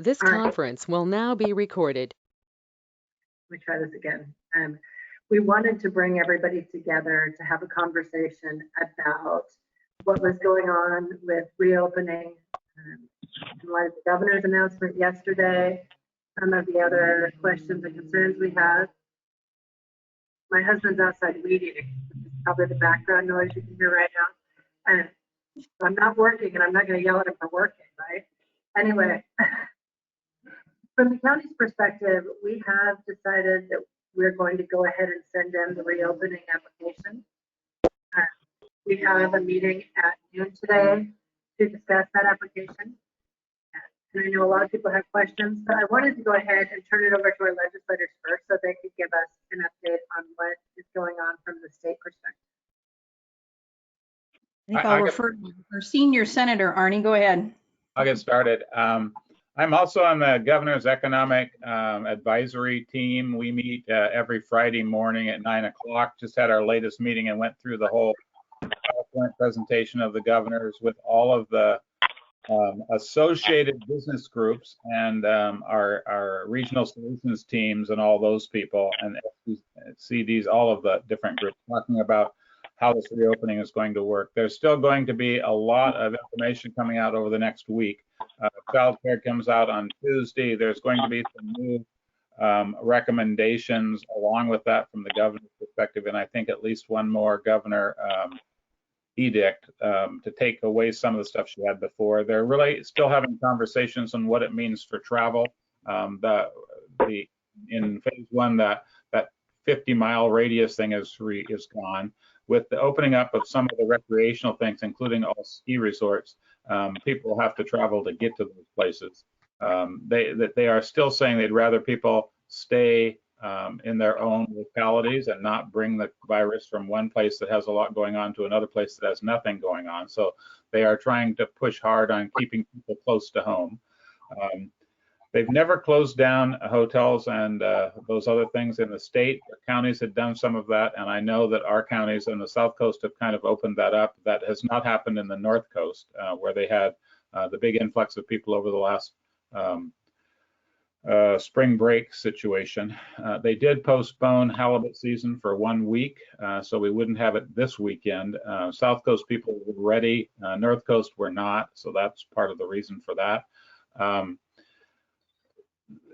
This All right, conference will now be recorded. let me try this again. We wanted to bring everybody together to have a conversation about what was going on with reopening in light of the governor's announcement yesterday, some of the other questions and concerns we had. My husband's outside weed eating, which is probably the background noise you can hear right now. And I'm not working, and I'm not going to yell at him for working, right? Anyway, from the county's perspective, we have decided that we're going to go ahead and send in the reopening application. We have a meeting at noon today to discuss that application. And I know a lot of people have questions, but I wanted to go ahead and turn it over to our legislators first so they could give us an update on what is going on from the state perspective. I think I'll refer to our senior senator. Arnie, go ahead. I'll get started. I'm also on the governor's economic advisory team. We meet every Friday morning at 9 o'clock. Just had our latest meeting and went through the whole PowerPoint presentation of the governors with all of the associated business groups and our regional solutions teams and all those people and CDs, all of the different groups talking about how this reopening is going to work. There's still going to be a lot of information coming out over the next week. Child care comes out on Tuesday. There's going to be some new recommendations along with that from the governor's perspective, and I think at least one more governor edict to take away some of the stuff she had before. They're really still having conversations on what it means for travel. In phase one, that 50-mile radius thing is gone. With the opening up of some of the recreational things, including all ski resorts, people have to travel to get to those places. They are still saying they'd rather people stay in their own localities and not bring the virus from one place that has a lot going on to another place that has nothing going on. So they are trying to push hard on keeping people close to home. They've never closed down hotels and those other things in the state. The counties had done some of that, and I know that our counties on the South Coast have kind of opened that up. That has not happened in the North Coast, where they had the big influx of people over the last spring break situation. They did postpone halibut season for 1 week, so we wouldn't have it this weekend. South Coast people were ready, North Coast were not, so that's part of the reason for that.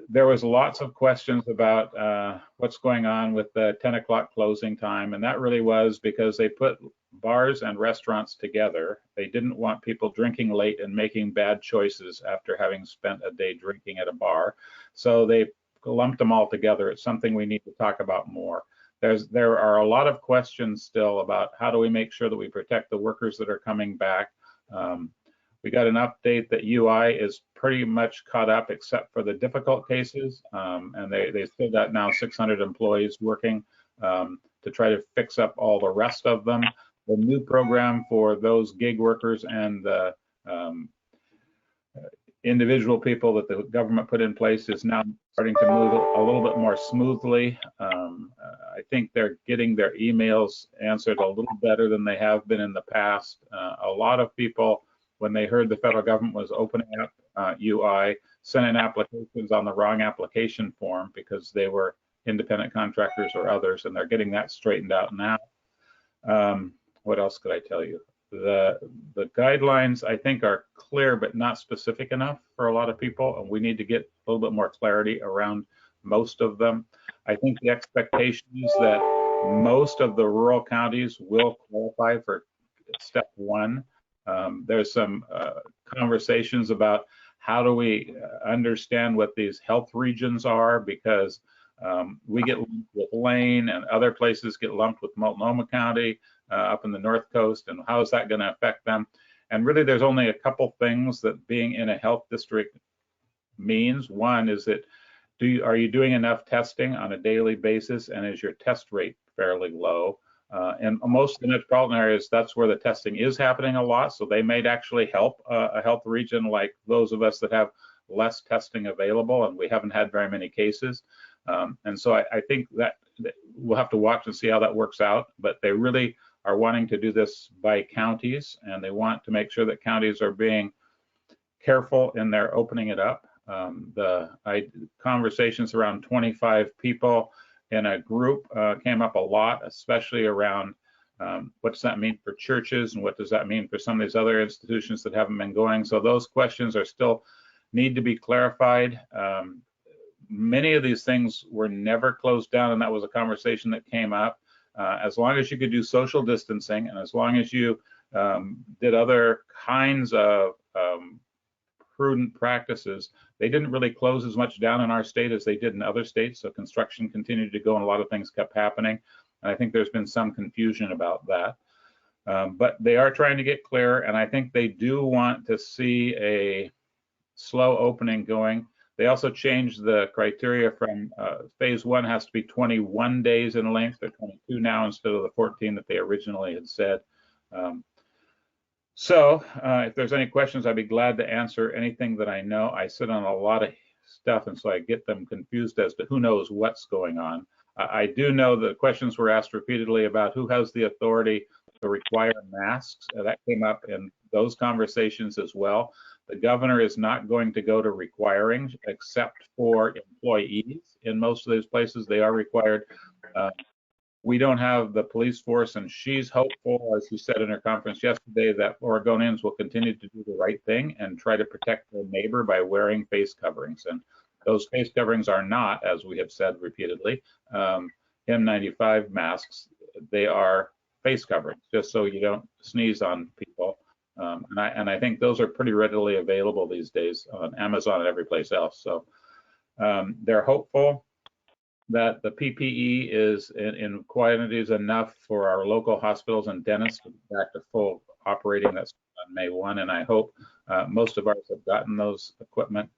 There was lots of questions about what's going on with the 10 o'clock closing time, and that really was because they put bars and restaurants together. They didn't want people drinking late and making bad choices after having spent a day drinking at a bar. So they lumped them all together. It's something we need to talk about more. There are a lot of questions still about how do we make sure that we protect the workers that are coming back. We got an update that UI is pretty much caught up except for the difficult cases, and they still got now 600 employees working to try to fix up all the rest of them. The new program for those gig workers and the individual people that the government put in place is now starting to move a little bit more smoothly. I think they're getting their emails answered a little better than they have been in the past. A lot of people, when they heard the federal government was opening up UI, sent in applications on the wrong application form because they were independent contractors or others, and they're getting that straightened out now. What else could I tell you? The guidelines, I think, are clear but not specific enough for a lot of people, and we need to get a little bit more clarity around most of them. I think the expectation is that most of the rural counties will qualify for step one. There's some conversations about how do we understand what these health regions are, because we get lumped with Lane and other places get lumped with Multnomah County up in the North Coast, and how is that going to affect them? And really there's only a couple things that being in a health district means. One is that are you doing enough testing on a daily basis, and is your test rate fairly low? And most of the metropolitan areas, that's where the testing is happening a lot, so they may actually help a health region like those of us that have less testing available, and we haven't had very many cases. And so I think that we'll have to watch and see how that works out, but they really are wanting to do this by counties, and they want to make sure that counties are being careful in their opening it up. Conversations around 25 people in a group came up a lot, especially around what does that mean for churches and what does that mean for some of these other institutions that haven't been going. So those questions are still need to be clarified. Many of these things were never closed down, and that was a conversation that came up. As long as you could do social distancing and as long as you did other kinds of prudent practices, they didn't really close as much down in our state as they did in other states. So construction continued to go and a lot of things kept happening. And I think there's been some confusion about that. But they are trying to get clear, and I think they do want to see a slow opening going. They also changed the criteria from phase 1 has to be 21 days in length. They're 22 now instead of the 14 that they originally had said. If there's any questions, I'd be glad to answer anything that I know. I sit on a lot of stuff, and so I get them confused as to who knows what's going on. I do know the questions were asked repeatedly about who has the authority to require masks. That came up in those conversations as well. The governor is not going to go to requiring, except for employees. In most of those places, they are required. We don't have the police force, and she's hopeful, as she said in her conference yesterday, that Oregonians will continue to do the right thing and try to protect their neighbor by wearing face coverings. And those face coverings are not, as we have said repeatedly, N95 masks. They are face coverings, just so you don't sneeze on people. And I think those are pretty readily available these days on Amazon and every place else. So they're hopeful that the PPE is in quantities enough for our local hospitals and dentists to be back to full operating. That's on May 1, and I hope most of ours have gotten those equipment.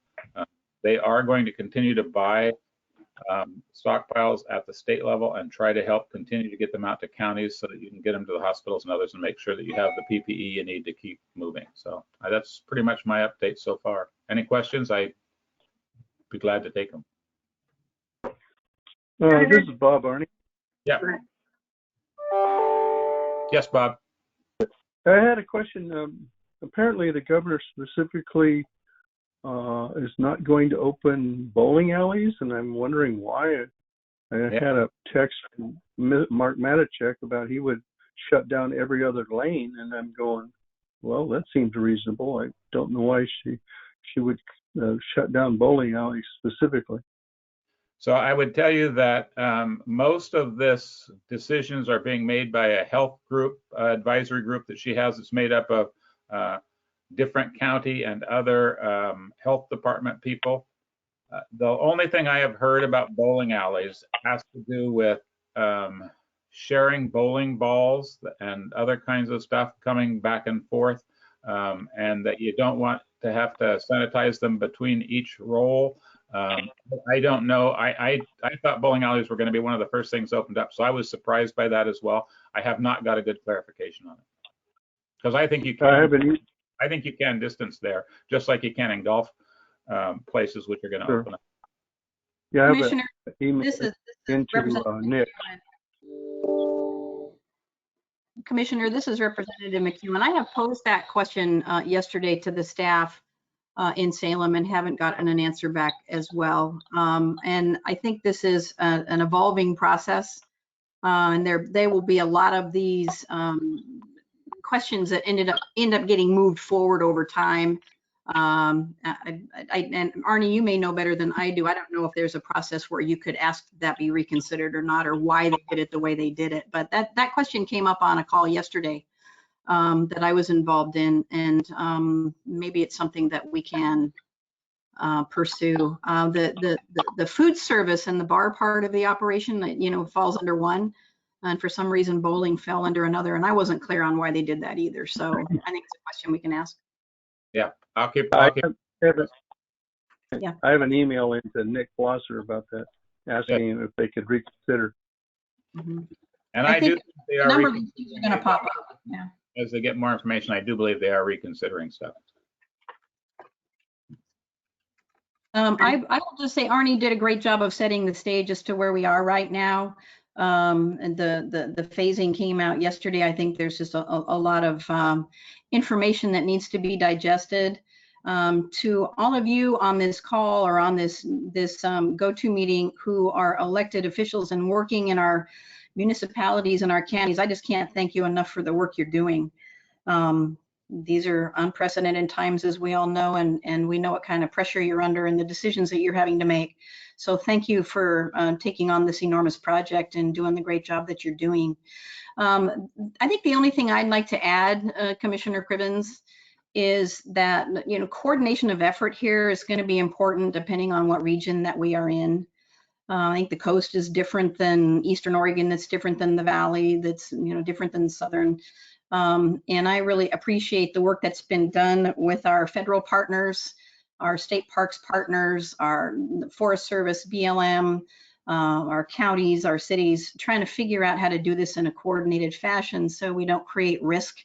They are going to continue to buy stockpiles at the state level and try to help continue to get them out to counties so that you can get them to the hospitals and others and make sure that you have the PPE you need to keep moving. So that's pretty much my update so far. Any questions? I'd be glad to take them. This is Bob Arney. Yeah. Yes, Bob. I had a question. Apparently, the governor specifically is not going to open bowling alleys, and I'm wondering why. I had a text from Mark Matichek about he would shut down every other lane, and I'm going, well, that seems reasonable. I don't know why she would shut down bowling alleys specifically. So I would tell you that most of this decisions are being made by a health group, advisory group that she has. It's made up of different county and other health department people. The only thing I have heard about bowling alleys has to do with sharing bowling balls and other kinds of stuff coming back and forth, and that you don't want to have to sanitize them between each roll. I don't know. I thought bowling alleys were going to be one of the first things opened up, so I was surprised by that as well. I have not got a good clarification on it, because I think you can. I think you can distance there, just like you can in golf places, which are going to open up. Yeah, Commissioner, this is into Nick. Commissioner, this is Representative McEwen. I have posed that question yesterday to the staff in Salem and haven't gotten an answer back as well. And I think this is an evolving process, and there will be a lot of these questions that end up getting moved forward over time. And Arnie, you may know better than I do. I don't know if there's a process where you could ask that be reconsidered or not, or why they did it the way they did it. But that question came up on a call yesterday that I was involved in, and maybe it's something that we can pursue. The food service and the bar part of the operation that falls under one, and for some reason bowling fell under another, and I wasn't clear on why they did that either. So I think it's a question we can ask. Yeah, I'll keep. I have an email into Nick Blosser about that, asking him if they could reconsider. Mm-hmm. And I do think they are number of these things are going to pop up. Yeah. As they get more information, I do believe they are reconsidering stuff. I will just say Arnie did a great job of setting the stage as to where we are right now. And the phasing came out yesterday. I think there's just a lot of information that needs to be digested. To all of you on this call or on this go-to meeting who are elected officials and working in our municipalities and our counties, I just can't thank you enough for the work you're doing. These are unprecedented times, as we all know, and we know what kind of pressure you're under and the decisions that you're having to make. So thank you for taking on this enormous project and doing the great job that you're doing. I think the only thing I'd like to add, Commissioner Cribbins, is that, you know, coordination of effort here is going to be important depending on what region that we are in. I think the coast is different than Eastern Oregon. That's different than the Valley. That's, you know, different than Southern. And I really appreciate the work that's been done with our federal partners, our state parks partners, our Forest Service, BLM, our counties, our cities, trying to figure out how to do this in a coordinated fashion so we don't create risk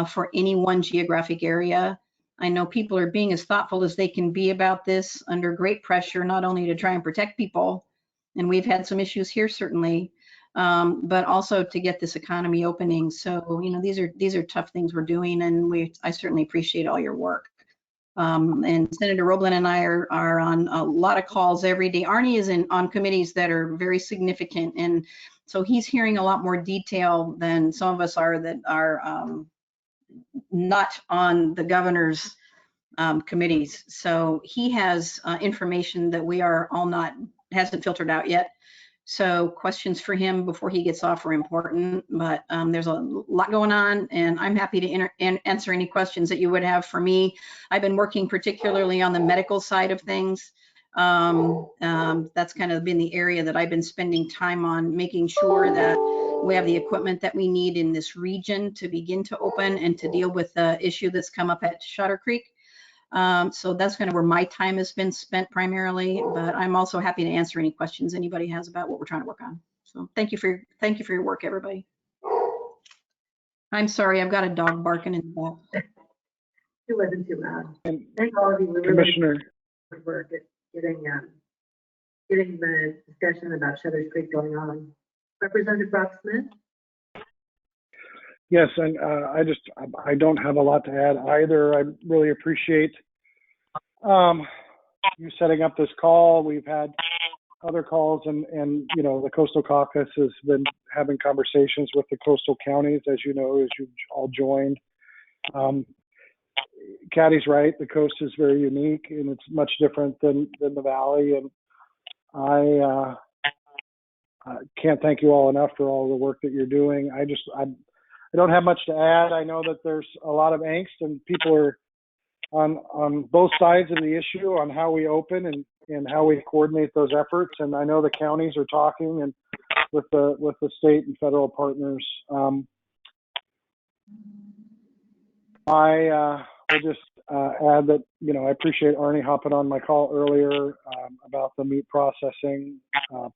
for any one geographic area. I know people are being as thoughtful as they can be about this under great pressure, not only to try and protect people, and we've had some issues here certainly, but also to get this economy opening. So, you know, these are tough things we're doing, and I certainly appreciate all your work. And Senator Roblin and I are on a lot of calls every day. Arnie is on committees that are very significant, and so he's hearing a lot more detail than some of us are that are not on the governor's committees. So he has information that we are all hasn't filtered out yet. So questions for him before he gets off are important, but there's a lot going on, and I'm happy to answer any questions that you would have for me. I've been working particularly on the medical side of things. That's kind of been the area that I've been spending time on, making sure that we have the equipment that we need in this region to begin to open and to deal with the issue that's come up at Shutter Creek. So that's kind of where my time has been spent primarily, but I'm also happy to answer any questions anybody has about what we're trying to work on. So thank you for your work, everybody. I'm sorry, I've got a dog barking in the back. It wasn't too loud. And Thank all of you. Commissioner, Good work at getting the discussion about Shutters Creek going on. Representative Brock Smith. yes, and I don't have a lot to add either. I really appreciate you setting up this call. We've had other calls, and you know, the Coastal Caucus has been having conversations with the coastal counties, as you know, as you all joined. Caddy's right. The coast is very unique, and it's much different than the Valley. And I can't thank you all enough for all the work that you're doing. I don't have much to add. I know that there's a lot of angst, and people are on both sides of the issue on how we open and how we coordinate those efforts. And I know the counties are talking and with the state and federal partners. I will just add that, you know, I appreciate Arnie hopping on my call earlier about the meat processing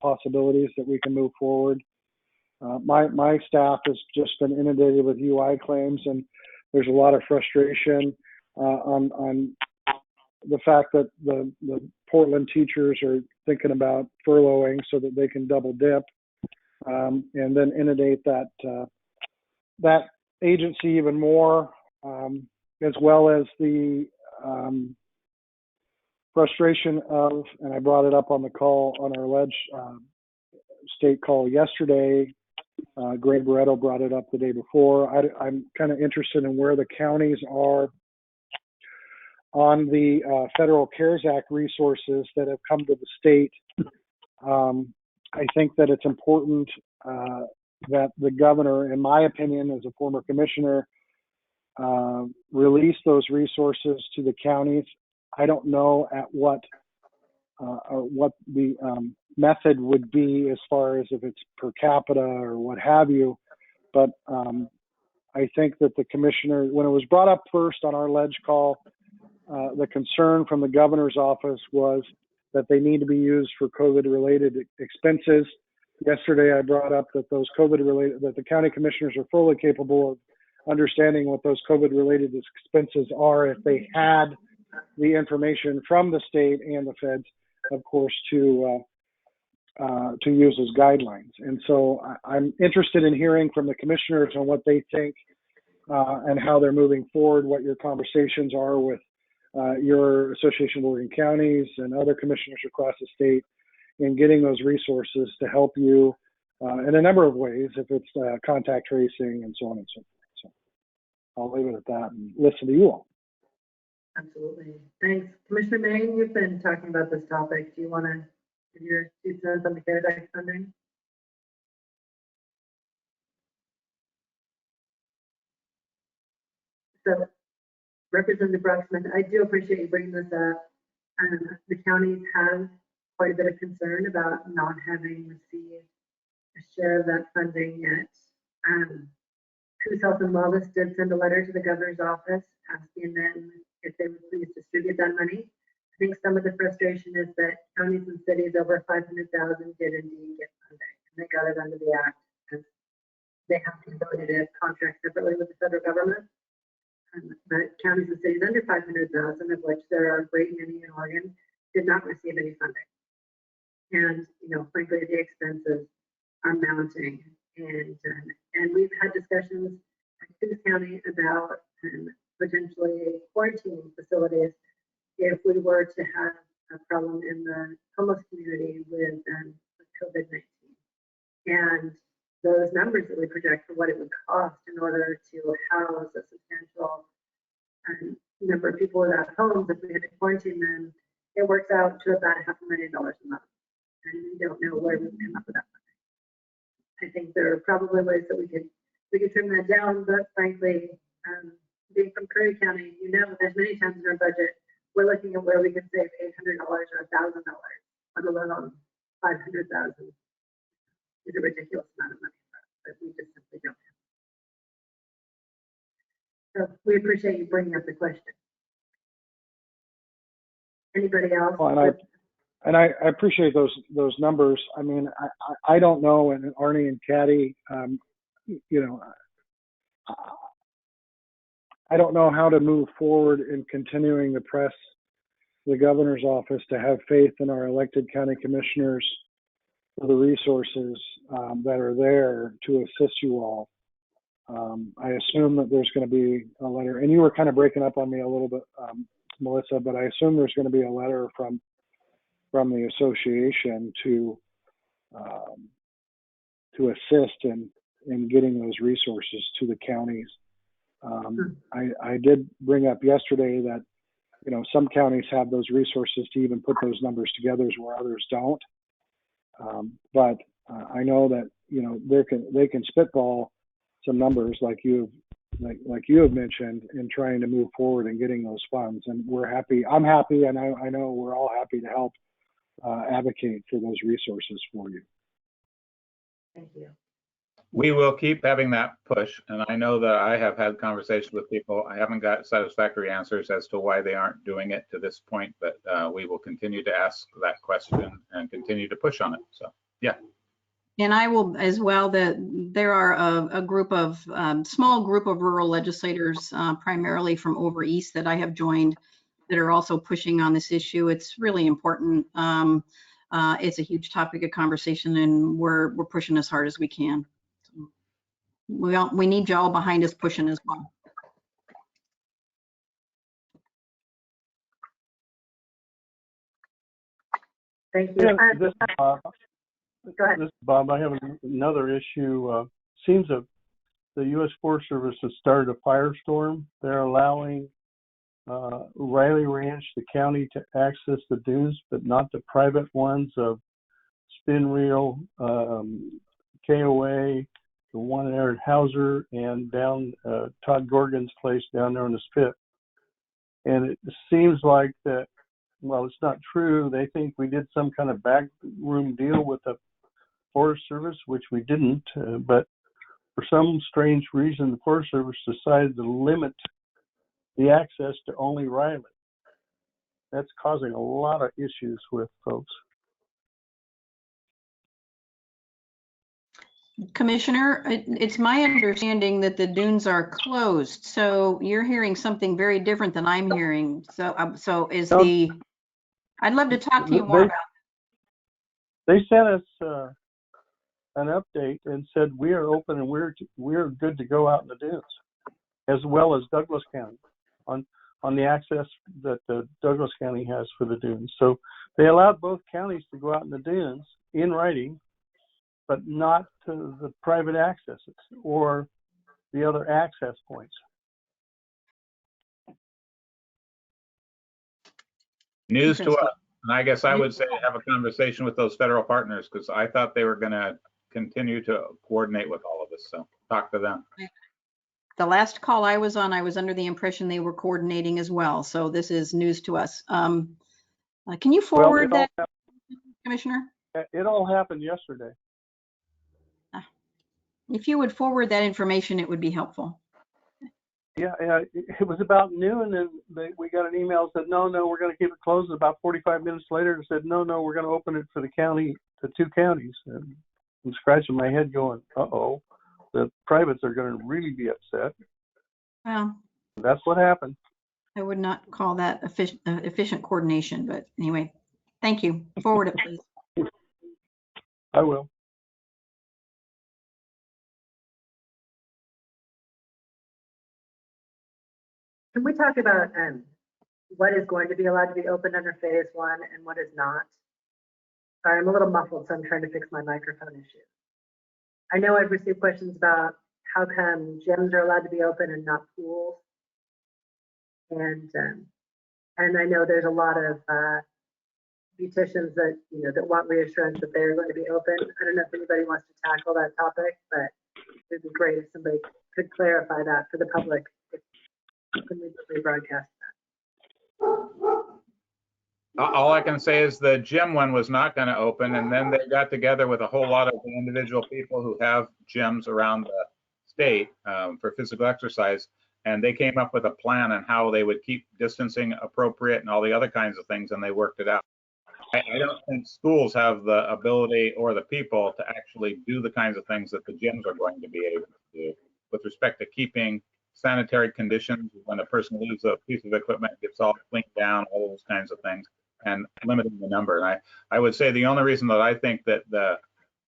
possibilities that we can move forward. My staff has just been inundated with UI claims, and there's a lot of frustration on the fact that the Portland teachers are thinking about furloughing so that they can double dip, and then inundate that agency even more, as well as the frustration of, and I brought it up on the call on our ledge state call yesterday. Greg Barretto brought it up the day before. I'm kind of interested in where the counties are on the Federal CARES Act resources that have come to the state. I think that it's important that the governor, in my opinion, as a former commissioner, release those resources to the counties. I don't know at what the method would be as far as if it's per capita or what have you, but I think that the commissioner, when it was brought up first on our ledge call, the concern from the governor's office was that they need to be used for COVID-related expenses. Yesterday, I brought up that those COVID-related, that the county commissioners are fully capable of understanding what those COVID-related expenses are if they had the information from the state and the feds, of course, to use as guidelines. And so I'm interested in hearing from the commissioners on what they think and how they're moving forward, what your conversations are with your Association of Oregon Counties and other commissioners across the state in getting those resources to help you in a number of ways, if it's contact tracing and so on and so forth. So I'll leave it at that and listen to you all. Absolutely. Thanks. Commissioner Maine, you've been talking about this topic. Do you want to give your 2 cents on the CARES Act funding? So, Representative Bruxman, I do appreciate you bringing this up. The counties have quite a bit of concern about not having received a share of that funding yet. Coos Health and Wellness did send a letter to the governor's office asking them if they would please distribute that money. I think some of the frustration is that counties and cities over 500,000 did indeed get funding, and they got it under the act, and they have the ability to contract separately with the federal government. But counties and cities under 500,000, of which there are a great many in Oregon, did not receive any funding. And, frankly, the expenses are mounting. And we've had discussions in Coos County about potentially quarantining facilities if we were to have a problem in the homeless community with COVID-19. And those numbers that we project for what it would cost in order to house a substantial number of people without homes, if we had to quarantine them, it works out to about $500,000 a month. And we don't know where we would come up with that money. I think there are probably ways that we could trim that down, but frankly, being from Curry County, there's many times in our budget, we're looking at where we could save $800 or $1,000, let alone $500,000. Is a ridiculous amount of money for us, but we just simply don't have. So we appreciate you bringing up the question. Anybody else? Well, and I appreciate those numbers. I mean, I don't know, and Arnie and Caddy, I don't know how to move forward in continuing to press the governor's office to have faith in our elected county commissioners for the resources that are there to assist you all. I assume that there's going to be a letter, and you were kind of breaking up on me a little bit, Melissa, but I assume there's going to be a letter from the association to assist in getting those resources to the counties. I did bring up yesterday that some counties have those resources to even put those numbers together where others don't. But I know that they can spitball some numbers like you have mentioned in trying to move forward and getting those funds, and we're happy. I'm happy, and I know we're all happy to help advocate for those resources for you. Thank you. We will keep having that push, and I know that I have had conversations with people. I haven't got satisfactory answers as to why they aren't doing it to this point, but we will continue to ask that question and continue to push on it. So, yeah. And I will as well, that there are a group of small group of rural legislators, primarily from over east, that I have joined, that are also pushing on this issue. It's really important. It's a huge topic of conversation, and we're pushing as hard as we can. We need y'all behind us pushing as well. Thank you. Yeah, this is Bob. Go ahead. This is Bob. I have another issue. Seems that the U.S. Forest Service has started a firestorm. They're allowing Riley Ranch, the county, to access the dunes, but not the private ones of Spin Reel, KOA, the one in Aaron Hauser, and down Todd Gorgon's place down there in the Spit. And it seems like that, well, it's not true. They think we did some kind of backroom deal with the Forest Service, which we didn't. But for some strange reason, the Forest Service decided to limit the access to only Riley. That's causing a lot of issues with folks. Commissioner, it's my understanding that the dunes are closed. So you're hearing something very different than I'm hearing. So, I'd love to talk to you more about it. They sent us an update and said we are open and we're good to go out in the dunes, as well as Douglas County. on the access that the Douglas County has for the dunes. So they allowed both counties to go out in the dunes in writing, but not to the private accesses or the other access points. News to Interesting. us. And I guess I would say have a conversation with those federal partners, because I thought they were going to continue to coordinate with all of us. So talk to them. The last call I was on, I was under the impression they were coordinating as well. So this is news to us. Can you forward that, Commissioner? It all happened yesterday. If you would forward that information, it would be helpful. Yeah, it was about noon, and we got an email that said, no, we're going to keep it closed. About 45 minutes later, it said, no, we're going to open it for the county, the two counties. And I'm scratching my head going, uh-oh, the privates are going to really be upset. Well, That's what happened. I would not call that efficient coordination, but anyway, thank you. Forward it, please. I will. Can we talk about what is going to be allowed to be open under phase one and what is not? Sorry, I'm a little muffled, so I'm trying to fix my microphone issue. I know I've received questions about how come gyms are allowed to be open and not pools. And I know there's a lot of beauticians that, that want reassurance that they're going to be open. I don't know if anybody wants to tackle that topic, but it'd be great if somebody could clarify that for the public. When we broadcast that. All I can say is the gym one was not going to open, and then they got together with a whole lot of the individual people who have gyms around the state for physical exercise, and they came up with a plan on how they would keep distancing appropriate and all the other kinds of things, and they worked it out. I don't think schools have the ability or the people to actually do the kinds of things that the gyms are going to be able to do with respect to keeping sanitary conditions when a person leaves a piece of equipment, gets all cleaned down, all those kinds of things, and limiting the number. And I would say the only reason that I think that the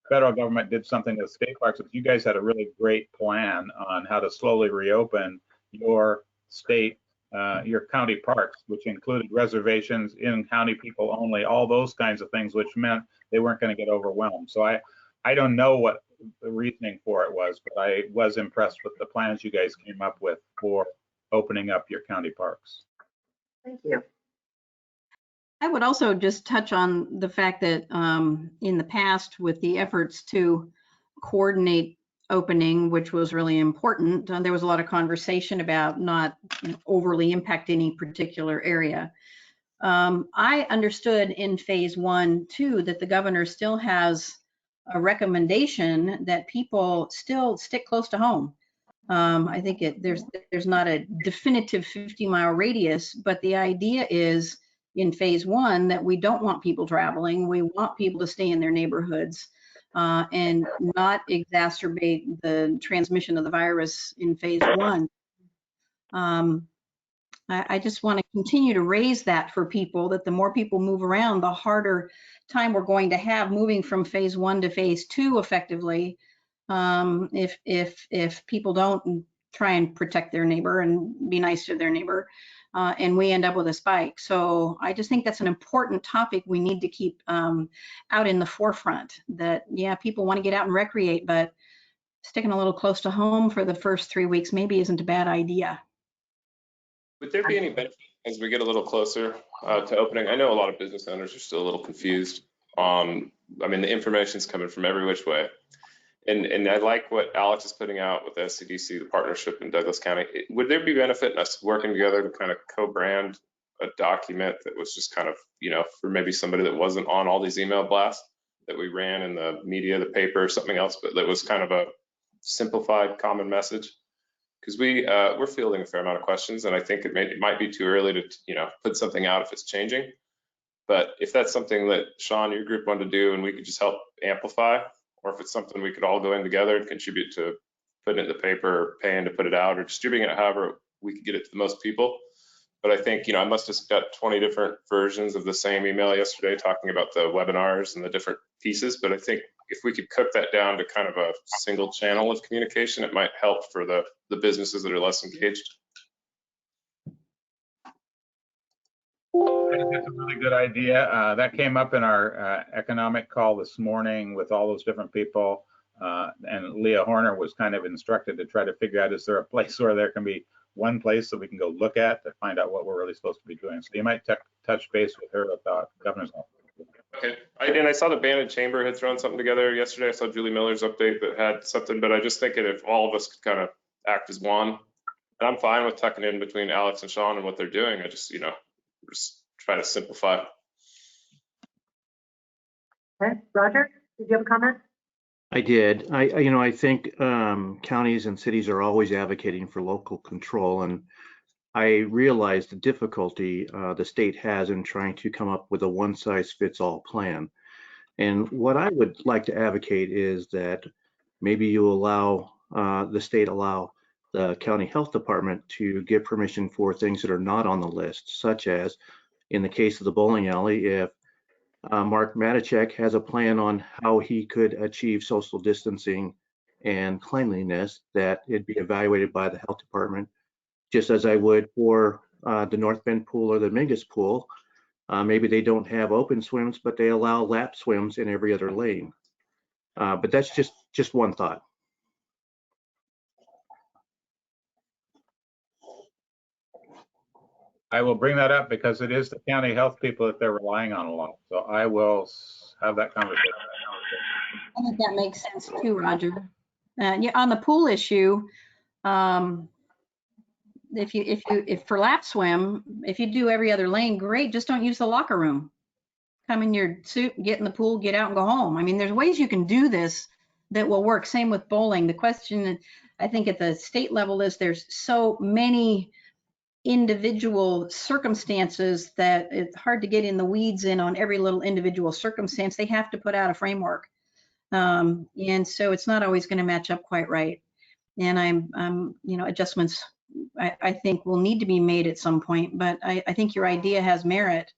federal government did something with state parks is you guys had a really great plan on how to slowly reopen your state, your county parks, which included reservations, in-county people only, all those kinds of things, which meant they weren't going to get overwhelmed. So I don't know what the reasoning for it was, but I was impressed with the plans you guys came up with for opening up your county parks. Thank you. I would also just touch on the fact that in the past, with the efforts to coordinate opening, which was really important, there was a lot of conversation about not overly impact any particular area. I understood in phase 1 too that the governor still has a recommendation that people still stick close to home. I think there's not a definitive 50-mile radius, but the idea is in phase 1 that we don't want people traveling. We want people to stay in their neighborhoods and not exacerbate the transmission of the virus in phase 1. I just want to continue to raise that for people, that the more people move around, the harder time we're going to have moving from phase 1 to phase 2 effectively. If people don't try and protect their neighbor and be nice to their neighbor, and we end up with a spike. So I just think that's an important topic we need to keep out in the forefront, that, yeah, people want to get out and recreate, but sticking a little close to home for the first 3 weeks maybe isn't a bad idea. Would there be any benefit as we get a little closer to opening? I know a lot of business owners are still a little confused. I mean, the information's coming from every which way. And I like what Alex is putting out with the SCDC, the partnership in Douglas County. Would there be benefit in us working together to kind of co-brand a document that was just kind of, for maybe somebody that wasn't on all these email blasts that we ran in the media, the paper, or something else, but that was kind of a simplified common message? Because we're fielding a fair amount of questions, and I think it might be too early to put something out if it's changing. But if that's something that Sean, your group wanted to do, and we could just help amplify, or if it's something we could all go in together and contribute to putting it in the paper, or paying to put it out, or distributing it however we could get it to the most people. But I think I must have got 20 different versions of the same email yesterday talking about the webinars and the different pieces. But I think if we could cook that down to kind of a single channel of communication, it might help for the businesses that are less engaged. It's a really good idea. That came up in our economic call this morning with all those different people. And Leah Horner was kind of instructed to try to figure out, is there a place where there can be one place that we can go look at to find out what we're really supposed to be doing? So you might touch base with her about governor's office. Okay, I saw the Banded Chamber had thrown something together yesterday. I saw Julie Miller's update that had something, but I just thinking if all of us could kind of act as one, and I'm fine with tucking in between Alex and Sean and what they're doing. I just, just try to simplify. Okay, Roger, did you have a comment? I did. I think counties and cities are always advocating for local control, and I realize the difficulty the state has in trying to come up with a one-size-fits-all plan. And what I would like to advocate is that maybe you allow the state allow the county health department to give permission for things that are not on the list, such as in the case of the bowling alley, if Mark Matichek has a plan on how he could achieve social distancing and cleanliness, that it'd be evaluated by the health department, just as I would for the North Bend pool or the Mingus pool. Maybe they don't have open swims, but they allow lap swims in every other lane. But that's just one thought. I will bring that up because it is the county health people that they're relying on a lot. So I will have that conversation. I think that makes sense too, Roger. Yeah, on the pool issue, if for lap swim, if you do every other lane, great. Just don't use the locker room. Come in your suit, get in the pool, get out and go home. I mean, there's ways you can do this that will work. Same with bowling. The question, I think, at the state level is there's so many individual circumstances that it's hard to get in the weeds in on every little individual circumstance. They have to put out a framework. And so it's not always going to match up quite right. And adjustments I think will need to be made at some point, but I think your idea has merit,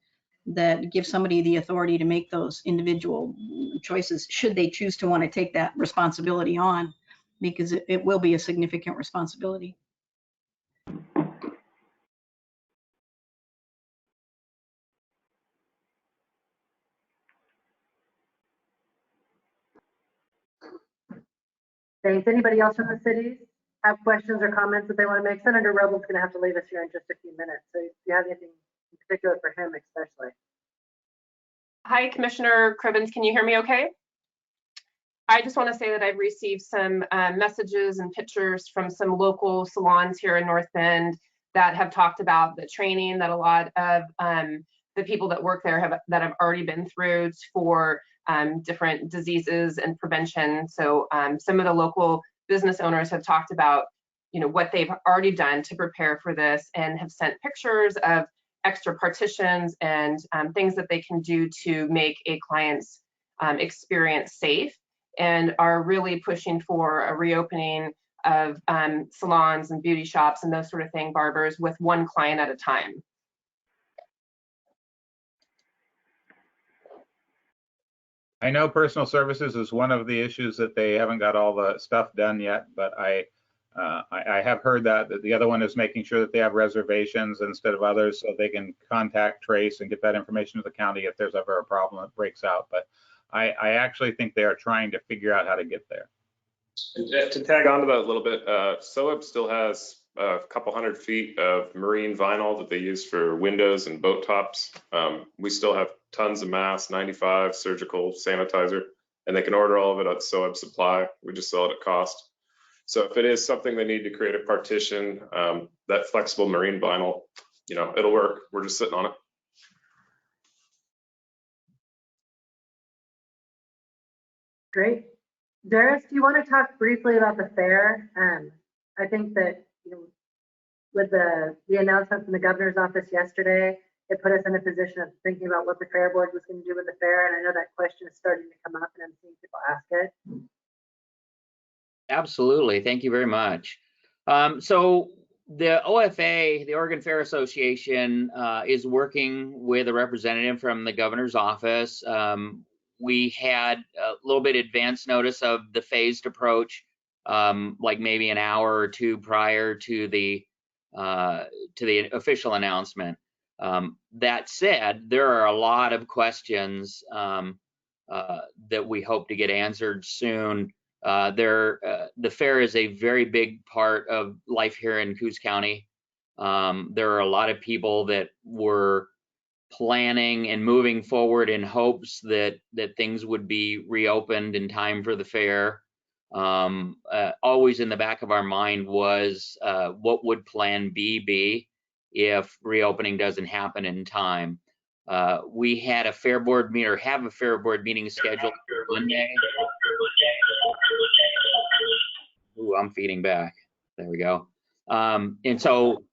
that gives somebody the authority to make those individual choices should they choose to want to take that responsibility on, because it will be a significant responsibility. Thanks. Anybody else from the cities have questions or comments that they want to make? Senator Robles going to have to leave us here in just a few minutes. So if you have anything in particular for him, especially. Hi, Commissioner Cribbins. Can you hear me okay? I just want to say that I've received some messages and pictures from some local salons here in North Bend that have talked about the training that a lot of the people that work there have already been through for different diseases and prevention. So some of the local business owners have talked about, what they've already done to prepare for this, and have sent pictures of extra partitions and things that they can do to make a client's experience safe, and are really pushing for a reopening of salons and beauty shops and those sort of thing, barbers, with one client at a time. I know personal services is one of the issues that they haven't got all the stuff done yet, but I have heard that the other one is making sure that they have reservations instead of others, so they can contact, trace, and get that information to the county if there's ever a problem that breaks out. But I actually think they are trying to figure out how to get there. To tag on to that a little bit, SOAB still has a couple 100 feet of marine vinyl that they use for windows and boat tops. We still have tons of masks, 95, surgical, sanitizer, and they can order all of it at SOAB Supply. We just sell it at cost. So if it is something they need to create a partition, that flexible marine vinyl, it'll work. We're just sitting on it. Great. Darius, do you want to talk briefly about the fair? I think that with the announcement from the governor's office yesterday, it put us in a position of thinking about what the fair board was going to do with the fair. And I know that question is starting to come up, and I'm seeing people ask it. Absolutely. Thank you very much. So the OFA, the Oregon Fair Association, is working with a representative from the governor's office. We had a little bit advance notice of the phased approach, like maybe an hour or two prior to the official announcement. That said, there are a lot of questions that we hope to get answered soon. The fair is a very big part of life here in Coos County. There are a lot of people that were planning and moving forward in hopes that things would be reopened in time for the fair. Always in the back of our mind was what would Plan B be if reopening doesn't happen in time. We had a fair board meeting, or have a fair board meeting scheduled for Monday. Ooh, I'm feeding back. There we go. And so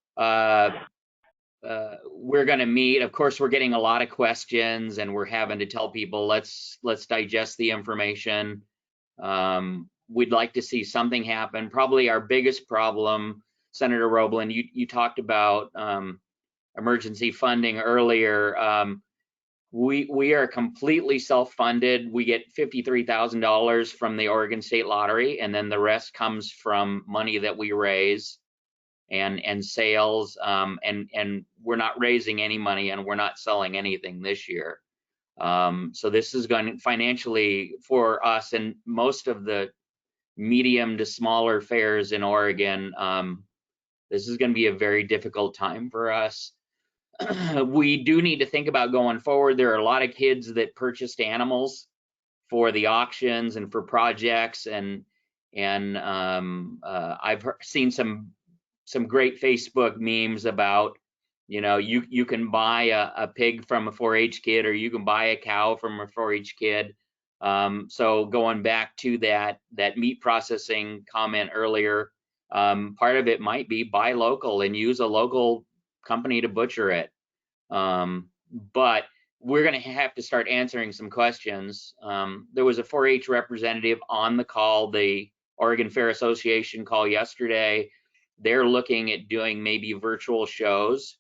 we're going to meet. Of course, we're getting a lot of questions, and we're having to tell people, let's digest the information. We'd like to see something happen. Probably our biggest problem, Senator Roblin, you talked about emergency funding earlier. We are completely self-funded. We get $53,000 from the Oregon State Lottery, and then the rest comes from money that we raise and sales. And we're not raising any money, and we're not selling anything this year. So this is going financially for us and most of the medium to smaller fairs in Oregon. This is going to be a very difficult time for us. We do need to think about going forward. There are a lot of kids that purchased animals for the auctions and for projects, and I've seen some great Facebook memes about, you can buy a pig from a 4-H kid, or you can buy a cow from a 4-H kid. So going back to that meat processing comment earlier, part of it might be buy local and use a local company to butcher it. But we're going to have to start answering some questions. There was a 4-H representative on the call, the Oregon Fair Association call yesterday. They're looking at doing maybe virtual shows.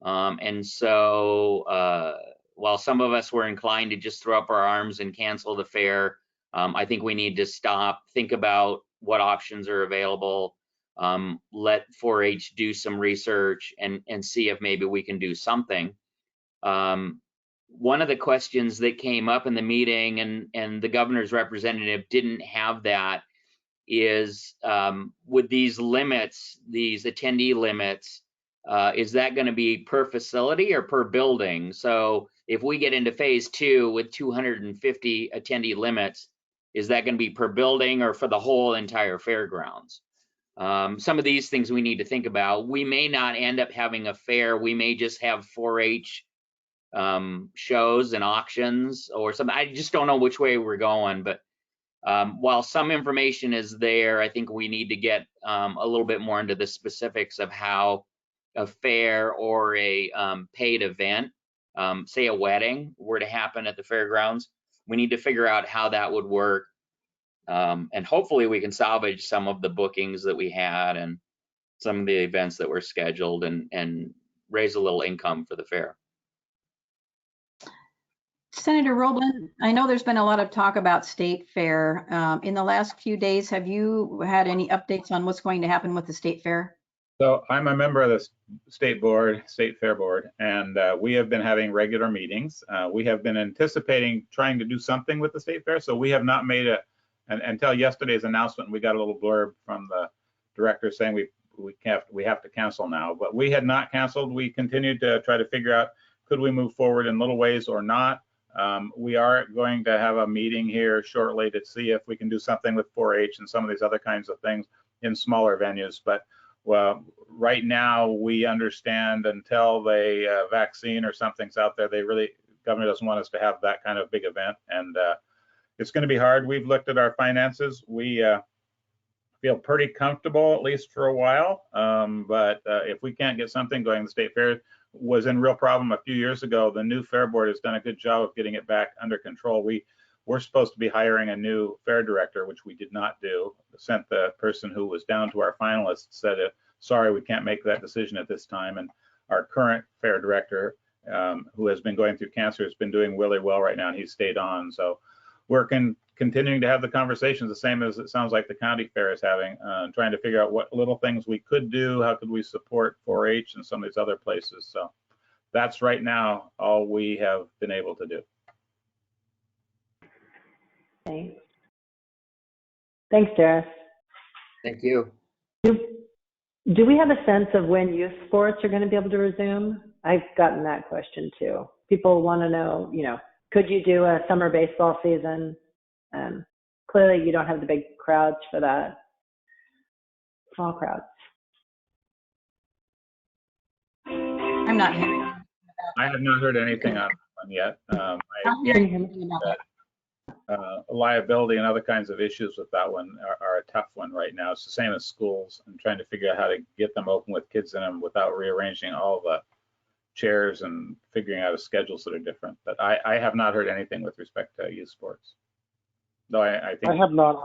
And so while some of us were inclined to just throw up our arms and cancel the fair, I think we need to stop, think about what options are available, let 4-H do some research and see if maybe we can do something. One of the questions that came up in the meeting, and the governor's representative didn't have that, is with these limits, these attendee limits, is that going to be per facility or per building? So if we get into phase 2 with 250 attendee limits, is that going to be per building or for the whole entire fairgrounds? Some of these things we need to think about. We may not end up having a fair. We may just have 4-H shows and auctions or something. I just don't know which way we're going, but while some information is there, I think we need to get a little bit more into the specifics of how a fair or a paid event, say a wedding, were to happen at the fairgrounds. We need to figure out how that would work. And hopefully we can salvage some of the bookings that we had and some of the events that were scheduled and raise a little income for the fair. Senator Roblin, I know there's been a lot of talk about state fair. In the last few days, have you had any updates on what's going to happen with the state fair? So I'm a member of the state fair board, and we have been having regular meetings. We have been anticipating trying to do something with the state fair. So we have not made until yesterday's announcement, we got a little blurb from the director saying we have to cancel now, but we had not canceled. We continued to try to figure out, could we move forward in little ways or not? We are going to have a meeting here shortly to see if we can do something with 4-H and some of these other kinds of things in smaller venues. But well, right now we understand until the vaccine or something's out there, government doesn't want us to have that kind of big event, and it's going to be hard. We've looked at our finances. We feel pretty comfortable, at least for a while. But if we can't get something going, the state fair was in real problem a few years ago. The new fair board has done a good job of getting it back under control. We're supposed to be hiring a new fair director, which we did not do. Sent the person who was down to our finalists, said, sorry, we can't make that decision at this time. And our current fair director, who has been going through cancer, has been doing really well right now, and he's stayed on. So we're continuing to have the conversations, the same as it sounds like the county fair is having, trying to figure out what little things we could do, how could we support 4-H and some of these other places. So that's right now all we have been able to do. Thanks. Thanks, Darris. Thank you. Do we have a sense of when youth sports are going to be able to resume? I've gotten that question too. People want to know, could you do a summer baseball season? Clearly, you don't have the big crowds for that. Small crowds. I'm not hearing. I have not heard anything on one yet. I'm hearing anything about that. Liability and other kinds of issues with that one are a tough one right now. It's the same as schools and trying to figure out how to get them open with kids in them without rearranging all the chairs and figuring out schedules that are different. But I have not heard anything with respect to youth sports. No, I think I have not.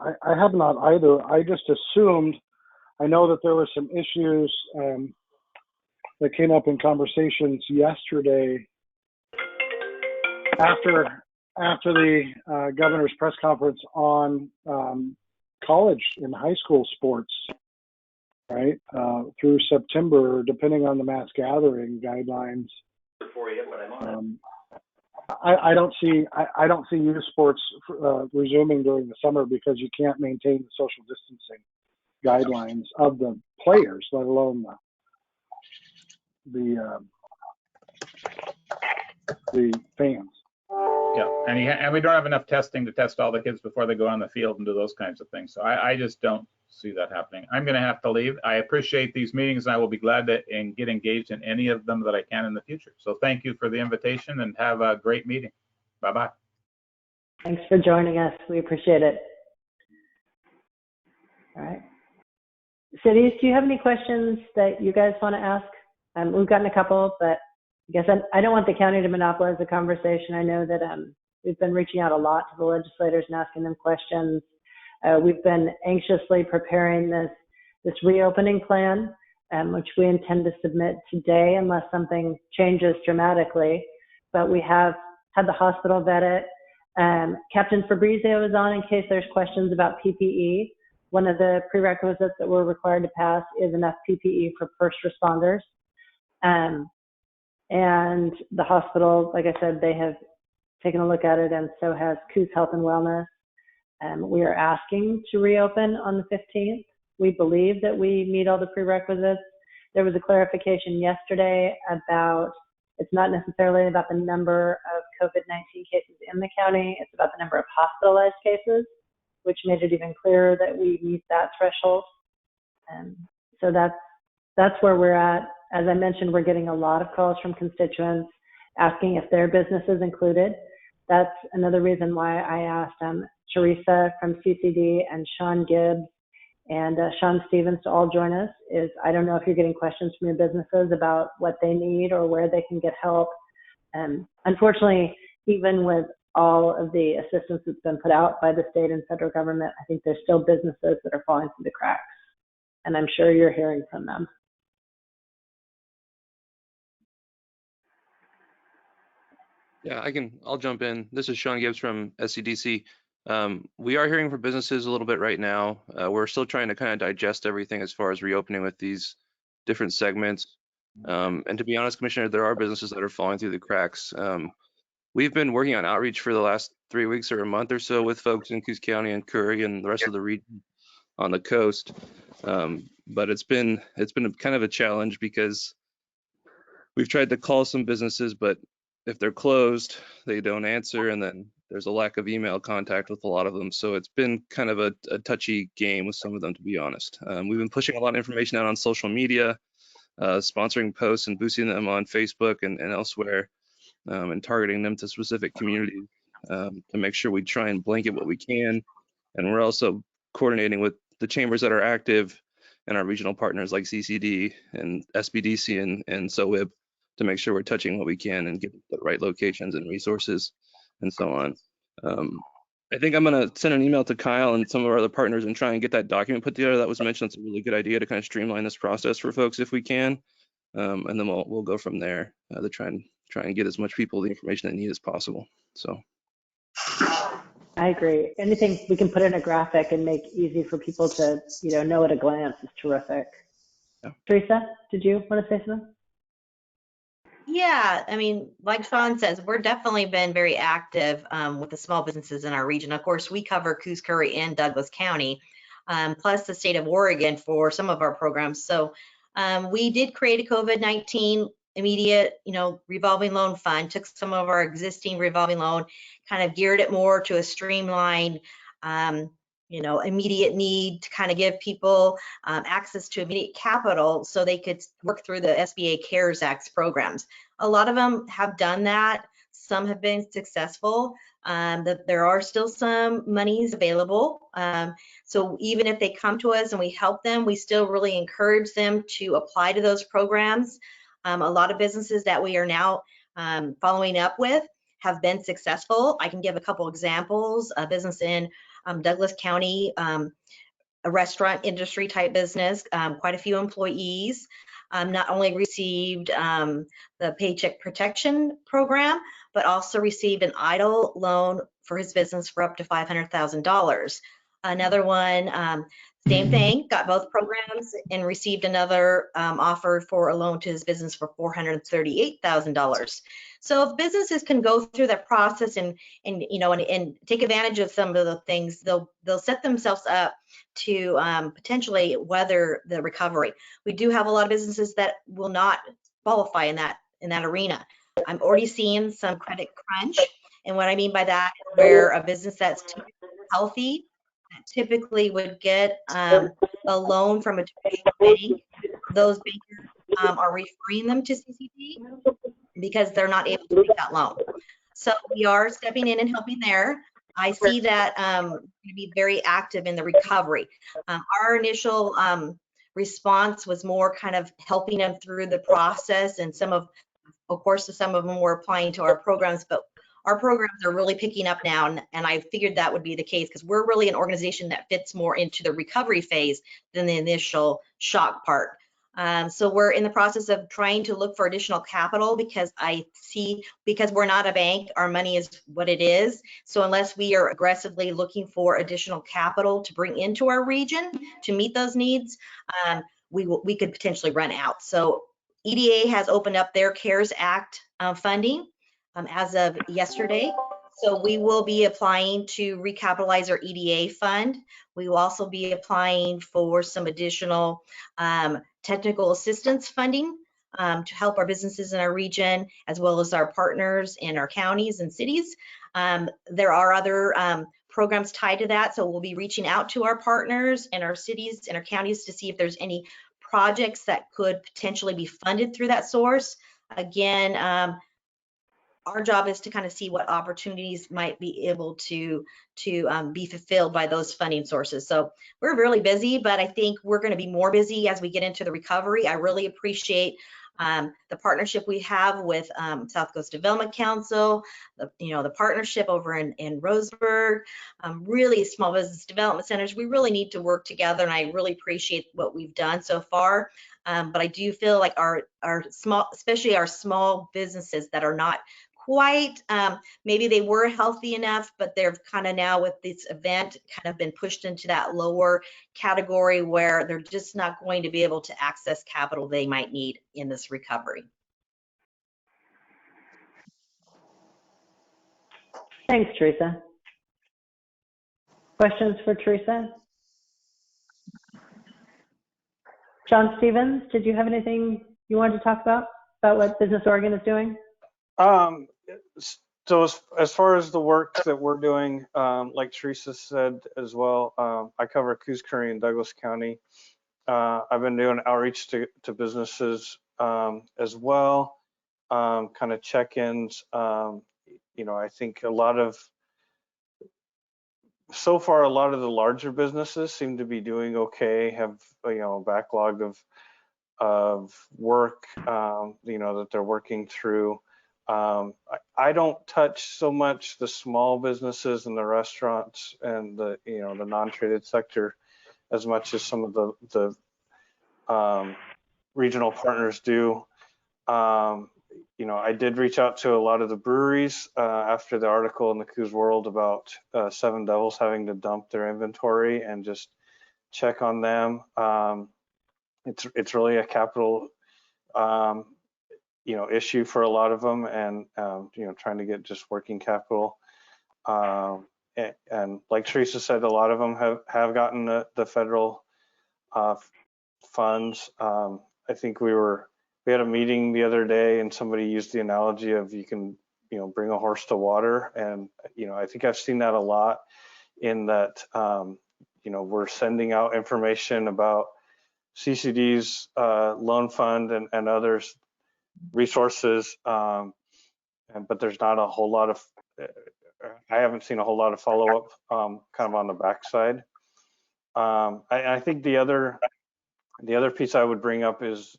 I have not either. I just assumed. I know that there were some issues that came up in conversations yesterday after the governor's press conference on college and high school sports, right? Through September, depending on the mass gathering guidelines. I don't see youth sports resuming during the summer because you can't maintain the social distancing guidelines of the players, let alone the fans. Yeah, and we don't have enough testing to test all the kids before they go on the field and do those kinds of things. So I just don't see that happening. I'm going to have to leave. I appreciate these meetings, and I will be glad to get engaged in any of them that I can in the future. So thank you for the invitation, and have a great meeting. Bye-bye. Thanks for joining us. We appreciate it. All right. Cities, do you have any questions that you guys want to ask? We've gotten a couple, but I guess I don't want the county to monopolize the conversation. I know that we've been reaching out a lot to the legislators and asking them questions. We've been anxiously preparing this reopening plan, which we intend to submit today unless something changes dramatically. But we have had the hospital vet it. Captain Fabrizio is on in case there's questions about PPE. One of the prerequisites that we're required to pass is enough PPE for first responders. And the hospital, like I said, they have taken a look at it, and so has Coos Health and Wellness. We are asking to reopen on the 15th. We believe that we meet all the prerequisites. There was a clarification yesterday about it's not necessarily about the number of COVID-19 cases in the county, it's about the number of hospitalized cases, which made it even clearer that we meet that threshold. So that's where we're at. As I mentioned, we're getting a lot of calls from constituents asking if their business is included. That's another reason why I asked Teresa from CCD and Sean Gibbs and Sean Stevens to all join us. I don't know if you're getting questions from your businesses about what they need or where they can get help. Unfortunately, even with all of the assistance that's been put out by the state and federal government, I think there's still businesses that are falling through the cracks. And I'm sure you're hearing from them. Yeah, I'll jump in. This is Sean Gibbs from SCDC. We are hearing from businesses a little bit right now. We're still trying to kind of digest everything as far as reopening with these different segments. And to be honest, Commissioner, there are businesses that are falling through the cracks. We've been working on outreach for the last 3 weeks or a month or so with folks in Coos County and Curry and the rest of the region on the coast. But it's been kind of a challenge because we've tried to call some businesses, but if they're closed, they don't answer, and then there's a lack of email contact with a lot of them. So it's been kind of a touchy game with some of them, to be honest. We've been pushing a lot of information out on social media, sponsoring posts and boosting them on Facebook and elsewhere, and targeting them to specific communities to make sure we try and blanket what we can. And we're also coordinating with the chambers that are active and our regional partners like CCD and SBDC and SOWIB to make sure we're touching what we can and get the right locations and resources and so on. I think I'm going to send an email to Kyle and some of our other partners and try and get that document put together. That was mentioned. It's a really good idea to kind of streamline this process for folks if we can. And then we'll go from there to try and get as much people the information they need as possible. So. I agree. Anything we can put in a graphic and make easy for people to know at a glance is terrific. Yeah. Teresa, did you want to say something? Yeah, I mean, like Sean says, we're definitely been very active with the small businesses in our region. Of course, we cover Coos Curry and Douglas County, plus the state of Oregon for some of our programs. So we did create a COVID-19 immediate, revolving loan fund, took some of our existing revolving loan, kind of geared it more to a streamlined, immediate need to kind of give people access to immediate capital so they could work through the SBA CARES Act programs. A lot of them have done that. Some have been successful. There are still some monies available. So even if they come to us and we help them, we still really encourage them to apply to those programs. A lot of businesses that we are now following up with have been successful. I can give a couple examples. A business in Douglas County, a restaurant industry type business, quite a few employees, not only received the Paycheck Protection Program, but also received an EIDL loan for his business for up to $500,000. Another one, same thing, got both programs and received another offer for a loan to his business for $438,000. So if businesses can go through that process and take advantage of some of the things, they'll set themselves up to potentially weather the recovery. We do have a lot of businesses that will not qualify in that arena. I'm already seeing some credit crunch, and what I mean by that is where a business that's healthy typically would get a loan from a bank. Those bankers are referring them to CCP because they're not able to make that loan. So we are stepping in and helping there. I see that going to be very active in the recovery. Our initial response was more kind of helping them through the process, and some of course, some of them were applying to our programs, but our programs are really picking up now, and I figured that would be the case because we're really an organization that fits more into the recovery phase than the initial shock part. So we're in the process of trying to look for additional capital because because we're not a bank, our money is what it is. So unless we are aggressively looking for additional capital to bring into our region to meet those needs, we could potentially run out. So EDA has opened up their CARES Act funding as of yesterday. So we will be applying to recapitalize our EDA fund. We will also be applying for some additional technical assistance funding to help our businesses in our region, as well as our partners in our counties and cities. There are other programs tied to that, so we'll be reaching out to our partners and our cities and our counties to see if there's any projects that could potentially be funded through that source. Again, our job is to kind of see what opportunities might be able to be fulfilled by those funding sources. So we're really busy, but I think we're going to be more busy as we get into the recovery. I really appreciate the partnership we have with South Coast Development Council, the partnership over in Roseburg, really small business development centers. We really need to work together, and I really appreciate what we've done so far. But I do feel like our small, especially our small businesses that are not quite, maybe they were healthy enough, but they're kind of now with this event kind of been pushed into that lower category where they're just not going to be able to access capital they might need in this recovery. Thanks, Teresa. Questions for Teresa? John Stevens, did you have anything you wanted to talk about what Business Oregon is doing? So as far as the work that we're doing, like Teresa said as well, I cover Coos Curry in Douglas County. I've been doing outreach to businesses as well, kind of check-ins. I think so far a lot of the larger businesses seem to be doing okay, have a backlog of work that they're working through. I don't touch so much the small businesses and the restaurants and the non-traded sector as much as some of the regional partners do. I did reach out to a lot of the breweries after the article in the Coos World about Seven Devils having to dump their inventory and just check on them. It's really a capital issue for a lot of them, and trying to get just working capital. And like Teresa said, a lot of them have gotten the federal funds. I think we had a meeting the other day, and somebody used the analogy of you can bring a horse to water, and I think I've seen that a lot in that we're sending out information about CCD's loan fund and others resources, but there's not a whole lot of I haven't seen a whole lot of follow-up kind of on the backside. I think the other piece I would bring up is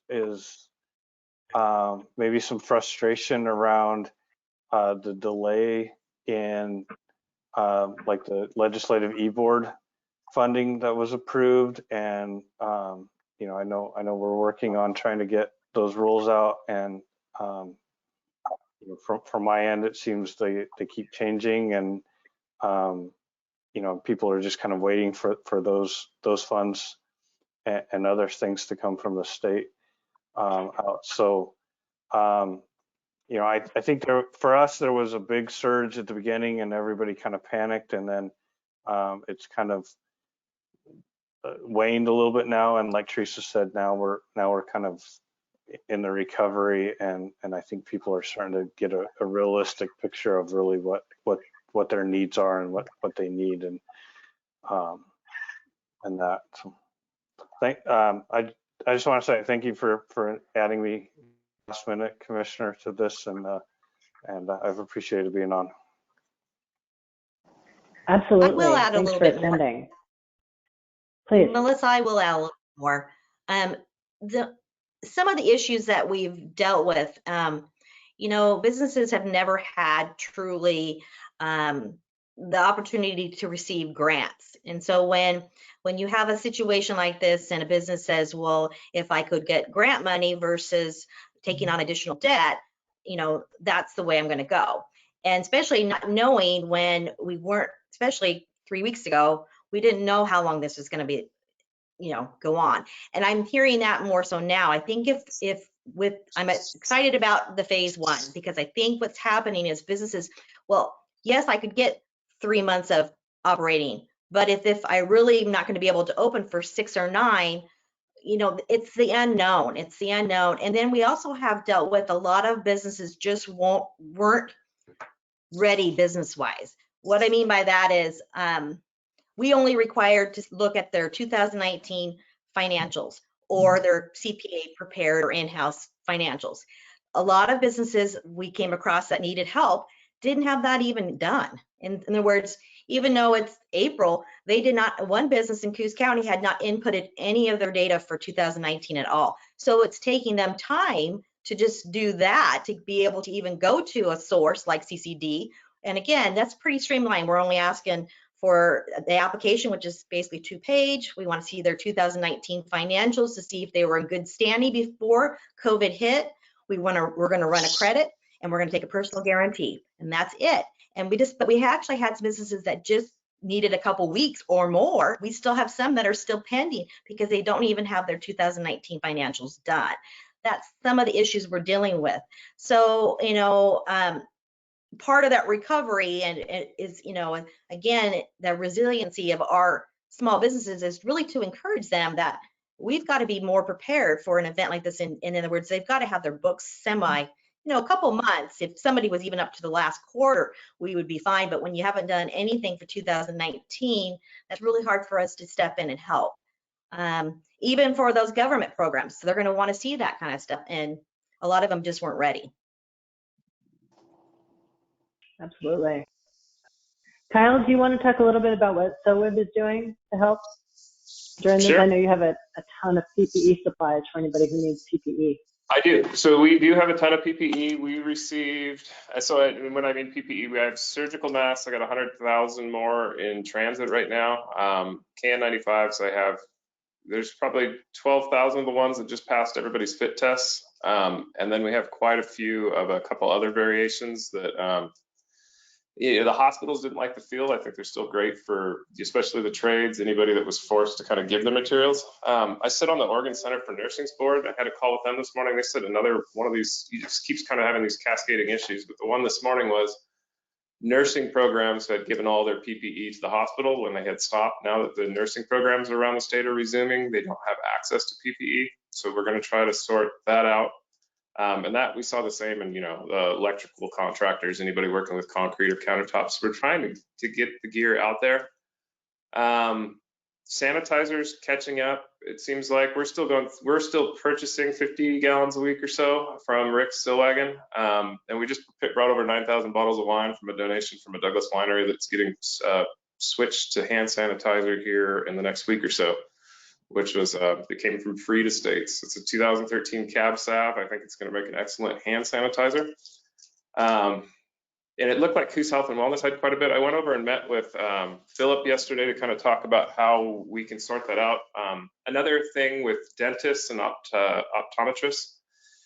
maybe some frustration around the delay in like the legislative e-board funding that was approved, and I know we're working on trying to get those rules out, and from my end, it seems they keep changing, and people are just kind of waiting for those funds and other things to come from the state out. So I think for us there was a big surge at the beginning, and everybody kind of panicked, and then it's kind of waned a little bit now. And like Teresa said, now we're kind of in the recovery, and I think people are starting to get a realistic picture of really what their needs are and what they need, and that. So I just want to say thank you for adding me last minute, Commissioner, to this, and I've appreciated being on. Absolutely. I will add a Thanks little for bit more. attending. Please. Melissa, I will add a little more. Some of the issues that we've dealt with, businesses have never had truly the opportunity to receive grants. And so when you have a situation like this and a business says, well, if I could get grant money versus taking on additional debt, that's the way I'm going to go. And especially not knowing when we weren't, especially 3 weeks ago, we didn't know how long this was going to be, go on. And I'm hearing that more so now. I think I'm excited about the phase 1, because I think what's happening is businesses, well, yes, I could get 3 months of operating, but if I really am not going to be able to open for 6 or 9, it's the unknown. It's the unknown. And then we also have dealt with a lot of businesses just weren't ready business-wise. What I mean by that is we only required to look at their 2019 financials or their CPA prepared or in-house financials. A lot of businesses we came across that needed help didn't have that even done. In other words, even though it's April, they did not, one business in Coos County had not inputted any of their data for 2019 at all. So it's taking them time to just do that, to be able to even go to a source like CCD. And again, that's pretty streamlined. We're only asking for the application, which is basically 2-page. We want to see their 2019 financials to see if they were in good standing before COVID hit. We're going to run a credit, and we're going to take a personal guarantee, and that's it. And but we actually had some businesses that just needed a couple weeks or more. We still have some that are still pending because they don't even have their 2019 financials done. That's some of the issues we're dealing with. So, part of that recovery and is, again, the resiliency of our small businesses is really to encourage them that we've got to be more prepared for an event like this. In other words, they've got to have their books a couple months. If somebody was even up to the last quarter, we would be fine. But when you haven't done anything for 2019, that's really hard for us to step in and help. Even for those government programs, so they're going to want to see that kind of stuff. And a lot of them just weren't ready. Absolutely. Kyle, do you want to talk a little bit about what SOWIB is doing to help during this? Sure. I know you have a ton of PPE supplies for anybody who needs PPE. I do. So we do have a ton of PPE. We received, when I mean PPE, we have surgical masks. I got 100,000 more in transit right now. KN95s, there's probably 12,000 of the ones that just passed everybody's fit tests. And then we have quite a few of a couple other variations that, Yeah, the hospitals didn't like the field. I think they're still great for especially the trades, anybody that was forced to kind of give the materials. I sit on the Oregon Center for Nursing's board. I had a call with them this morning. They said another one of these, he just keeps kind of having these cascading issues. But the one this morning was nursing programs had given all their PPE to the hospital when they had stopped. Now that the nursing programs around the state are resuming, they don't have access to PPE. So we're going to try to sort that out. And that we saw the same in, the electrical contractors, anybody working with concrete or countertops. We're trying to get the gear out there. Sanitizers catching up. It seems like we're still purchasing 50 gallons a week or so from Rick's Stillwagon. And we just brought over 9,000 bottles of wine from a donation from a Douglas winery that's getting switched to hand sanitizer here in the next week or so, which was it came from Freed Estates. It's a 2013 cab salve. I think it's going to make an excellent hand sanitizer. And it looked like Coos Health and Wellness had quite a bit. I went over and met with Philip yesterday to kind of talk about how we can sort that out. Another thing with dentists and optometrists.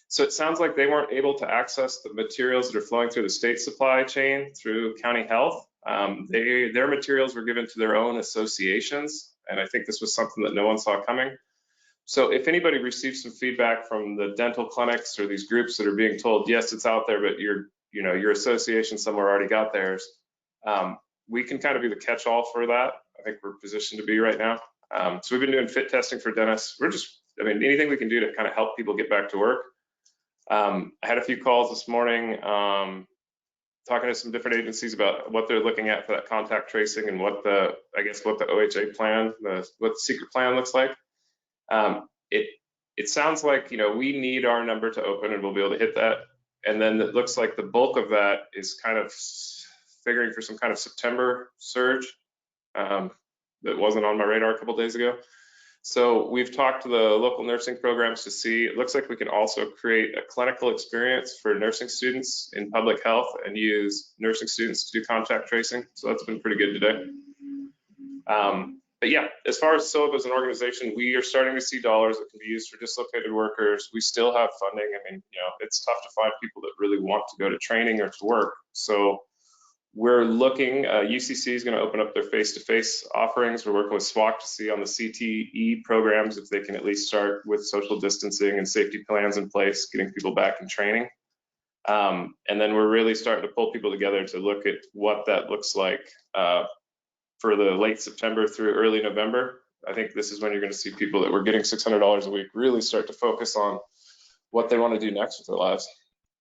So it sounds like they weren't able to access the materials that are flowing through the state supply chain through county health. Their materials were given to their own associations. And I think this was something that no one saw coming. So if anybody receives some feedback from the dental clinics or these groups that are being told, yes, it's out there, but your association somewhere already got theirs, we can kind of be the catch-all for that. I think we're positioned to be right now. So we've been doing fit testing for dentists. Anything we can do to kind of help people get back to work. I had a few calls this morning talking to some different agencies about what they're looking at for that contact tracing and what the OHA plan, what the secret plan looks like. It sounds like, we need our number to open and we'll be able to hit that. And then it looks like the bulk of that is kind of figuring for some kind of September surge that wasn't on my radar a couple days ago. So we've talked to the local nursing programs to see, it looks like we can also create a clinical experience for nursing students in public health and use nursing students to do contact tracing. So that's been pretty good today. But yeah, as far as SOAP as an organization, we are starting to see dollars that can be used for dislocated workers. We still have funding. It's tough to find people that really want to go to training or to work. So we're looking, UCC is going to open up their face-to-face offerings. We're working with SWAC to see on the CTE programs if they can at least start with social distancing and safety plans in place, getting people back in training. And then we're really starting to pull people together to look at what that looks like for the late September through early November. I think this is when you're going to see people that were getting $600 a week really start to focus on what they want to do next with their lives.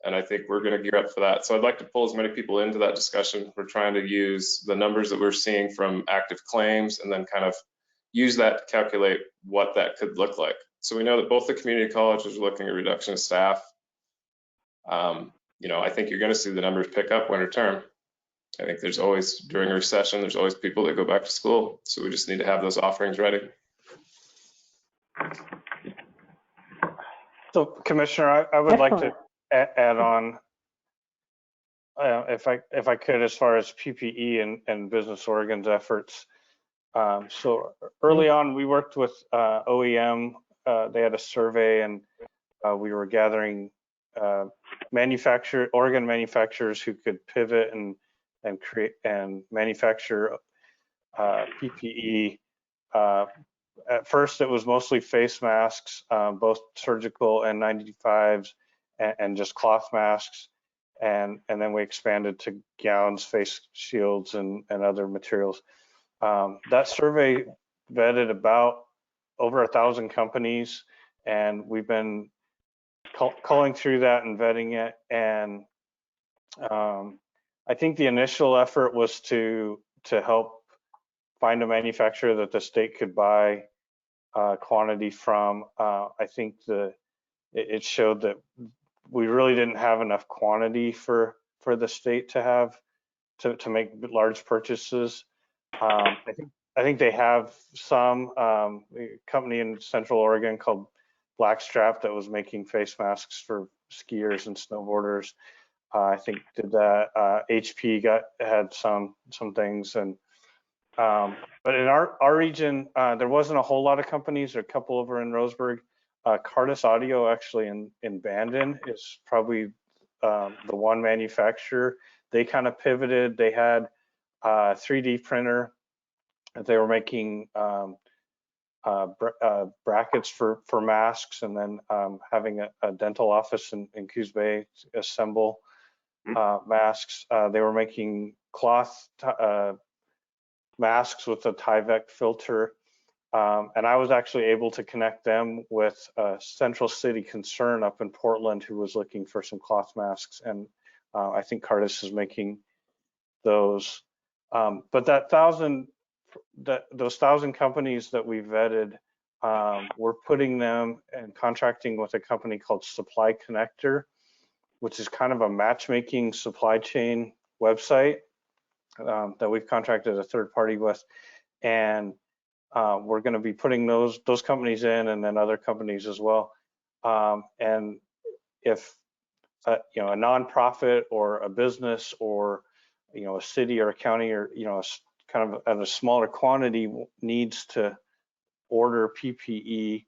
And I think we're going to gear up for that. So I'd like to pull as many people into that discussion. We're trying to use the numbers that we're seeing from active claims and then kind of use that to calculate what that could look like. So we know that both the community colleges are looking at reduction of staff. I think you're going to see the numbers pick up winter term. I think there's always, during a recession, there's always people that go back to school. So we just need to have those offerings ready. So Commissioner, I would like to add on, if I could, as far as PPE and Business Oregon's efforts. So early on, we worked with OEM. They had a survey, and we were gathering Oregon manufacturers who could pivot and create and manufacture PPE. At first, it was mostly face masks, both surgical and 95s, and just cloth masks. And then we expanded to gowns, face shields, and other materials. That survey vetted about over 1,000 companies, and we've been culling through that and vetting it. And I think the initial effort was to help find a manufacturer that the state could buy quantity from. I think it showed that we really didn't have enough quantity for the state to have to make large purchases. I think they have some company in Central Oregon called Blackstrap that was making face masks for skiers and snowboarders. I think did that. HP had some things, and but in our region, there wasn't a whole lot of companies. There are a couple over in Roseburg. Cardis Audio, actually in Bandon, is probably the one manufacturer. They kind of pivoted. They had a 3D printer that they were making brackets for masks, and then having a dental office in Coos Bay to assemble masks. They were making cloth masks with a Tyvek filter. And I was actually able to connect them with a Central City Concern up in Portland who was looking for some cloth masks. And I think Cardis is making those. But those 1,000 companies that we vetted, we're putting them and contracting with a company called Supply Connector, which is kind of a matchmaking supply chain website that we've contracted a third party with. And we're going to be putting those companies in, and then other companies as well. And if a nonprofit or a business or a city or a county or kind of at a smaller quantity needs to order PPE,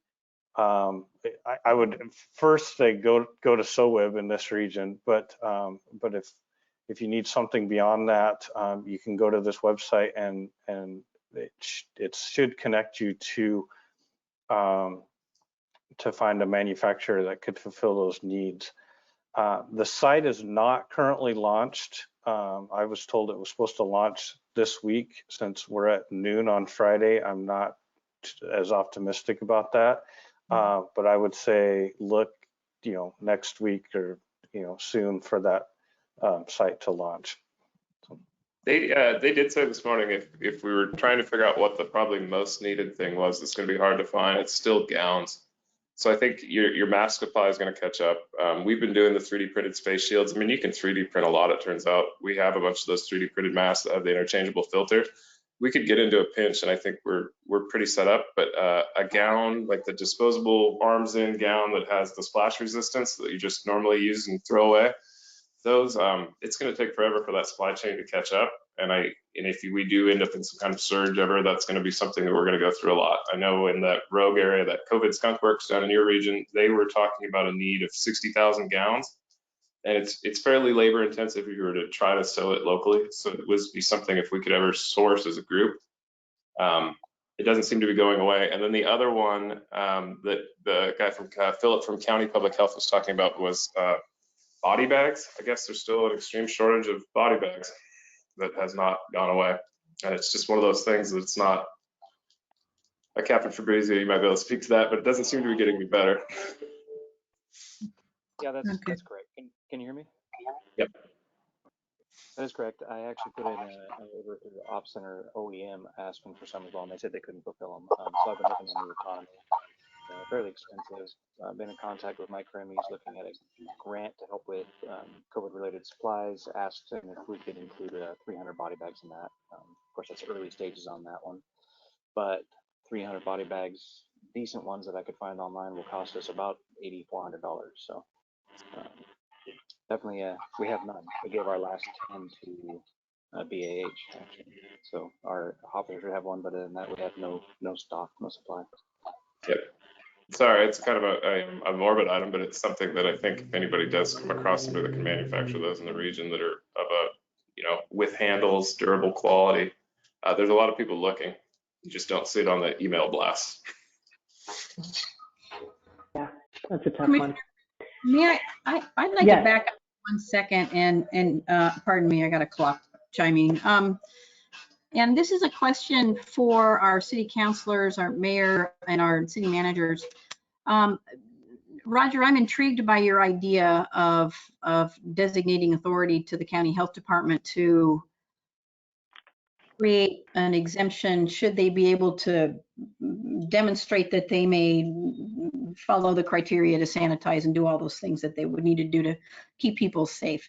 I would first say go to SOWIB in this region. But if you need something beyond that, you can go to this website and it should connect you to find a manufacturer that could fulfill those needs. The site is not currently launched. I was told it was supposed to launch this week. Since we're at noon on Friday, I'm not as optimistic about that. But I would say look, next week or soon for that site to launch. They did say this morning if we were trying to figure out what the probably most needed thing was, it's going to be hard to find. It's still gowns. So I think your mask supply is going to catch up. We've been doing the 3D printed face shields. I mean, you can 3D print a lot, it turns out. We have a bunch of those 3D printed masks that have the interchangeable filter. We could get into a pinch, and I think we're pretty set up. But a gown, like the disposable arms in gown that has the splash resistance that you just normally use and throw away, those it's going to take forever for that supply chain to catch up. And if we do end up in some kind of surge ever, that's going to be something that we're going to go through a lot. I know in that Rogue area, that COVID skunk works down in your region, they were talking about a need of 60,000 gowns. And it's fairly labor intensive if you were to try to sew it locally. So it would be something if we could ever source as a group. It doesn't seem to be going away. And then the other one that the guy from Philip from County Public Health was talking about was body bags. I guess there's still an extreme shortage of body bags that has not gone away. And it's just one of those things that it's not. Captain Fabrizio, you might be able to speak to that, but it doesn't seem to be getting any better. Yeah, that's correct. Can you hear me? Yep. That is correct. I actually put in an order to the Op Center OEM asking for some as well, and they said they couldn't fulfill them. So I've been looking on the economy. Fairly expensive. I've been in contact with Mike Remy. He's looking at a grant to help with COVID-related supplies. Asked him if we could include 300 body bags in that. Of course, that's early stages on that one, but 300 body bags, decent ones that I could find online, will cost us about $8,400. So definitely, we have none. We gave our last 10 to BAH actually. So our officers have one, but other than that, we have no stock, no supply. Yep. Sorry, it's kind of a morbid item, but it's something that I think if anybody does come across somebody that can manufacture those in the region that are of a, with handles, durable quality, there's a lot of people looking. You just don't see it on the email blasts. Yeah, that's a tough one. May I'd like to back up 1 second and pardon me, I got a clock chiming. And this is a question for our city councilors, our mayor, and our city managers. Roger, I'm intrigued by your idea of designating authority to the county health department to create an exemption should they be able to demonstrate that they may follow the criteria to sanitize and do all those things that they would need to do to keep people safe.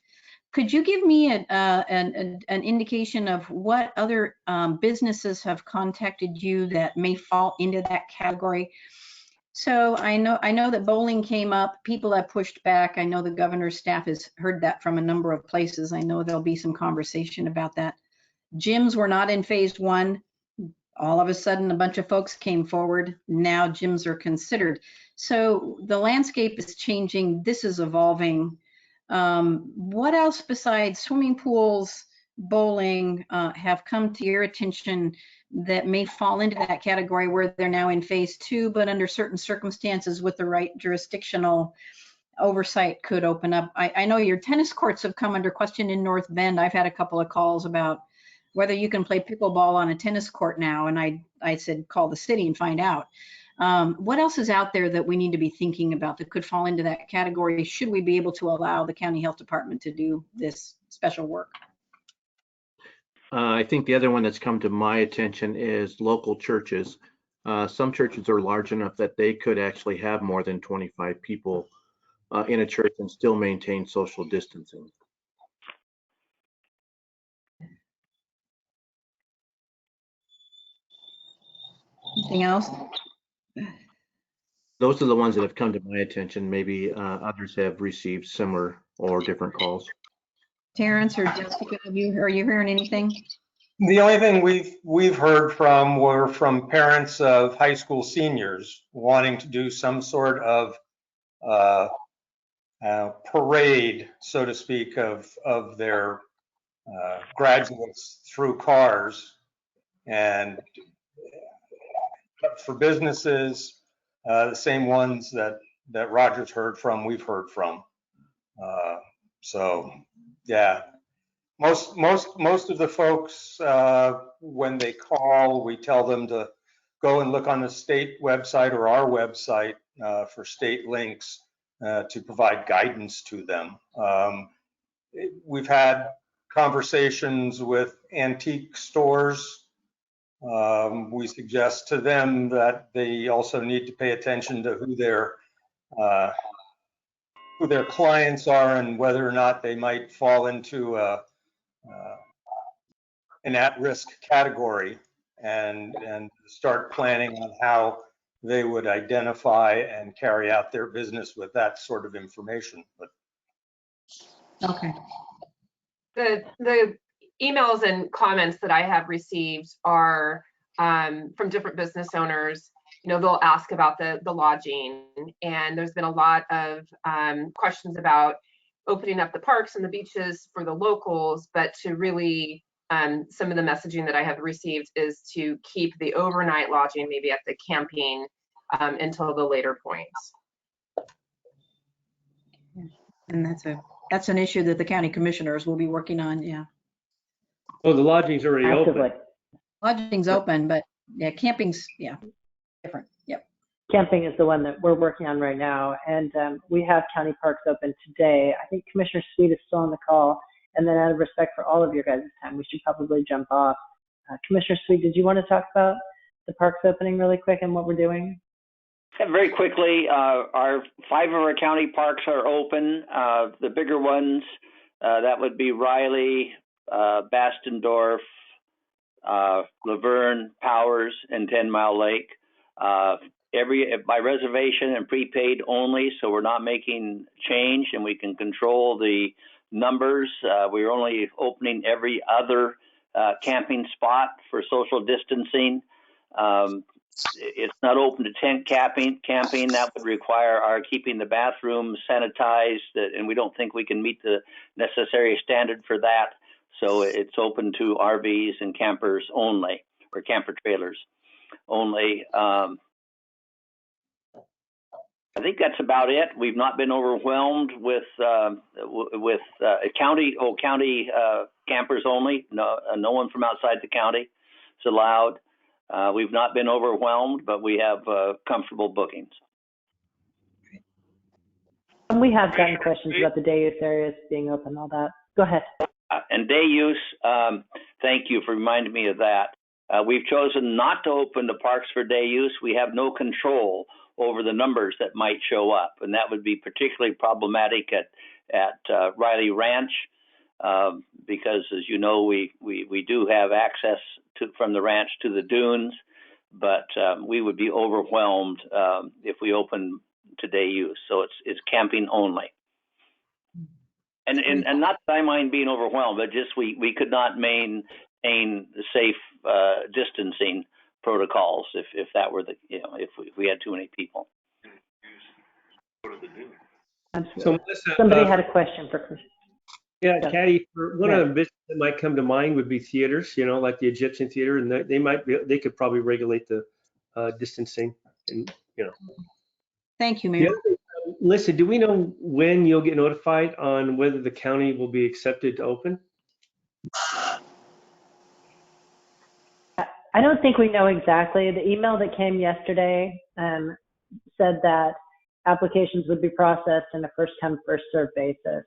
Could you give me an indication of what other businesses have contacted you that may fall into that category? So I know that bowling came up. People have pushed back. I know the governor's staff has heard that from a number of places. I know there'll be some conversation about that. Gyms were not in phase 1. All of a sudden, a bunch of folks came forward. Now gyms are considered. So the landscape is changing. This is evolving. What else besides swimming pools, bowling, have come to your attention that may fall into that category where they're now in phase 2, but under certain circumstances with the right jurisdictional oversight could open up? I know your tennis courts have come under question in North Bend. I've had a couple of calls about whether you can play pickleball on a tennis court now, and I said call the city and find out. What else is out there that we need to be thinking about that could fall into that category? Should we be able to allow the county health department to do this special work? I think the other one that's come to my attention is local churches. Some churches are large enough that they could actually have more than 25 people in a church and still maintain social distancing. Anything else? Those are the ones that have come to my attention. Maybe others have received similar or different calls. Terrence or Jessica, are you hearing anything? The only thing we've heard from were from parents of high school seniors wanting to do some sort of parade, so to speak, of their graduates through cars. And for businesses, the same ones that Roger's heard from, we've heard from. So yeah, most of the folks, when they call, we tell them to go and look on the state website or our website for state links to provide guidance to them. We've had conversations with antique stores. We suggest to them that they also need to pay attention to who their clients are and whether or not they might fall into an at-risk category, and start planning on how they would identify and carry out their business with that sort of information. But okay. The emails and comments that I have received are from different business owners. You know, they'll ask about the lodging, and there's been a lot of questions about opening up the parks and the beaches for the locals, but to really some of the messaging that I have received is to keep the overnight lodging maybe at the camping until the later points. And that's an issue that the county commissioners will be working on. Yeah. Oh, the lodging's already open. Lodging's open, but yeah, camping's different. Yep. Camping is the one that we're working on right now, and we have county parks open today. I think Commissioner Sweet is still on the call, and then out of respect for all of your guys' time, we should probably jump off. Commissioner Sweet, did you want to talk about the parks opening really quick and what we're doing? Yeah, very quickly, our 5 of our county parks are open. The bigger ones, that would be Riley, Bastendorf, Laverne, Powers, and 10 Mile Lake. By reservation and prepaid only, so we're not making change, and we can control the numbers. We're only opening every other camping spot for social distancing. It's not open to tent camping. That would require our keeping the bathrooms sanitized, and we don't think we can meet the necessary standard for that. So it's open to RVs and campers only, or camper trailers only. I think that's about it. We've not been overwhelmed with county campers only. No one from outside the county is allowed. We've not been overwhelmed, but we have comfortable bookings. And we have gotten questions about the day use areas being open, all that. Go ahead. And day use, thank you for reminding me of that. We've chosen not to open the parks for day use. We have no control over the numbers that might show up, and that would be particularly problematic at Riley Ranch, because, as you know, we do have access from the ranch to the dunes, but we would be overwhelmed if we open to day use. So it's camping only. And not that I mind being overwhelmed, but just we could not maintain the safe distancing protocols if that were if we had too many people. Absolutely. So Melissa, Somebody had a question for Chris. Yeah, Yes. Caddy, for one Yes. of the businesses that might come to mind would be theaters, you know, like the Egyptian theater, and they could probably regulate the distancing, and you know. Thank you, The Mayor. other thing, Melissa, do we know when you'll get notified on whether the county will be accepted to open? I don't think we know exactly. The email that came yesterday said that applications would be processed on a first come, first served basis.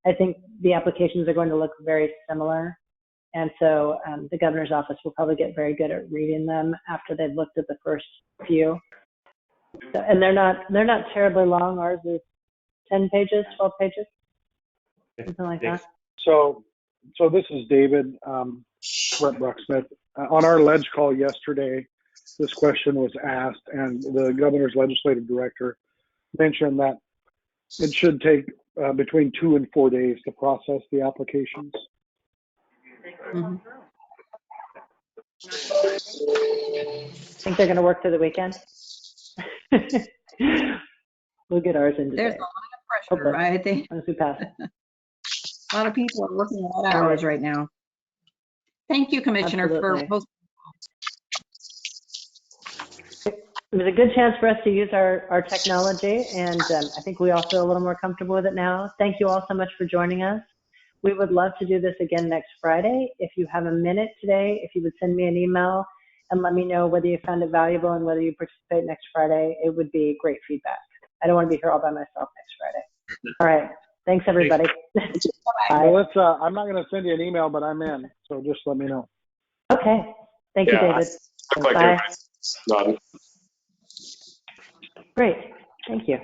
I think the applications are going to look very similar. And so the governor's office will probably get very good at reading them after they've looked at the first few. So, and they're not terribly long. Ours is 10 pages, 12 pages, something like that. So this is David, Brett Brucksmith. On our ledge call yesterday, this question was asked, and the governor's legislative director mentioned that it should take between 2 and 4 days to process the applications. Mm-hmm. Think they're going to work through the weekend? We'll get ours in today. There's a lot of pressure, I think. Once we pass. A lot of people are working a lot of hours right now. Thank you, Commissioner, Absolutely. for hosting. It was a good chance for us to use our technology, and I think we all feel a little more comfortable with it now. Thank you all so much for joining us. We would love to do this again next Friday. If you have a minute today, if you would send me an email and let me know whether you found it valuable and whether you participate next Friday, it would be great feedback. I don't want to be here all by myself next Friday. All right. Thanks, everybody. Bye. Melissa, I'm not going to send you an email, but I'm in, so just let me know. Okay. Thank you, David. Like Bye. nodding. Great. Thank you.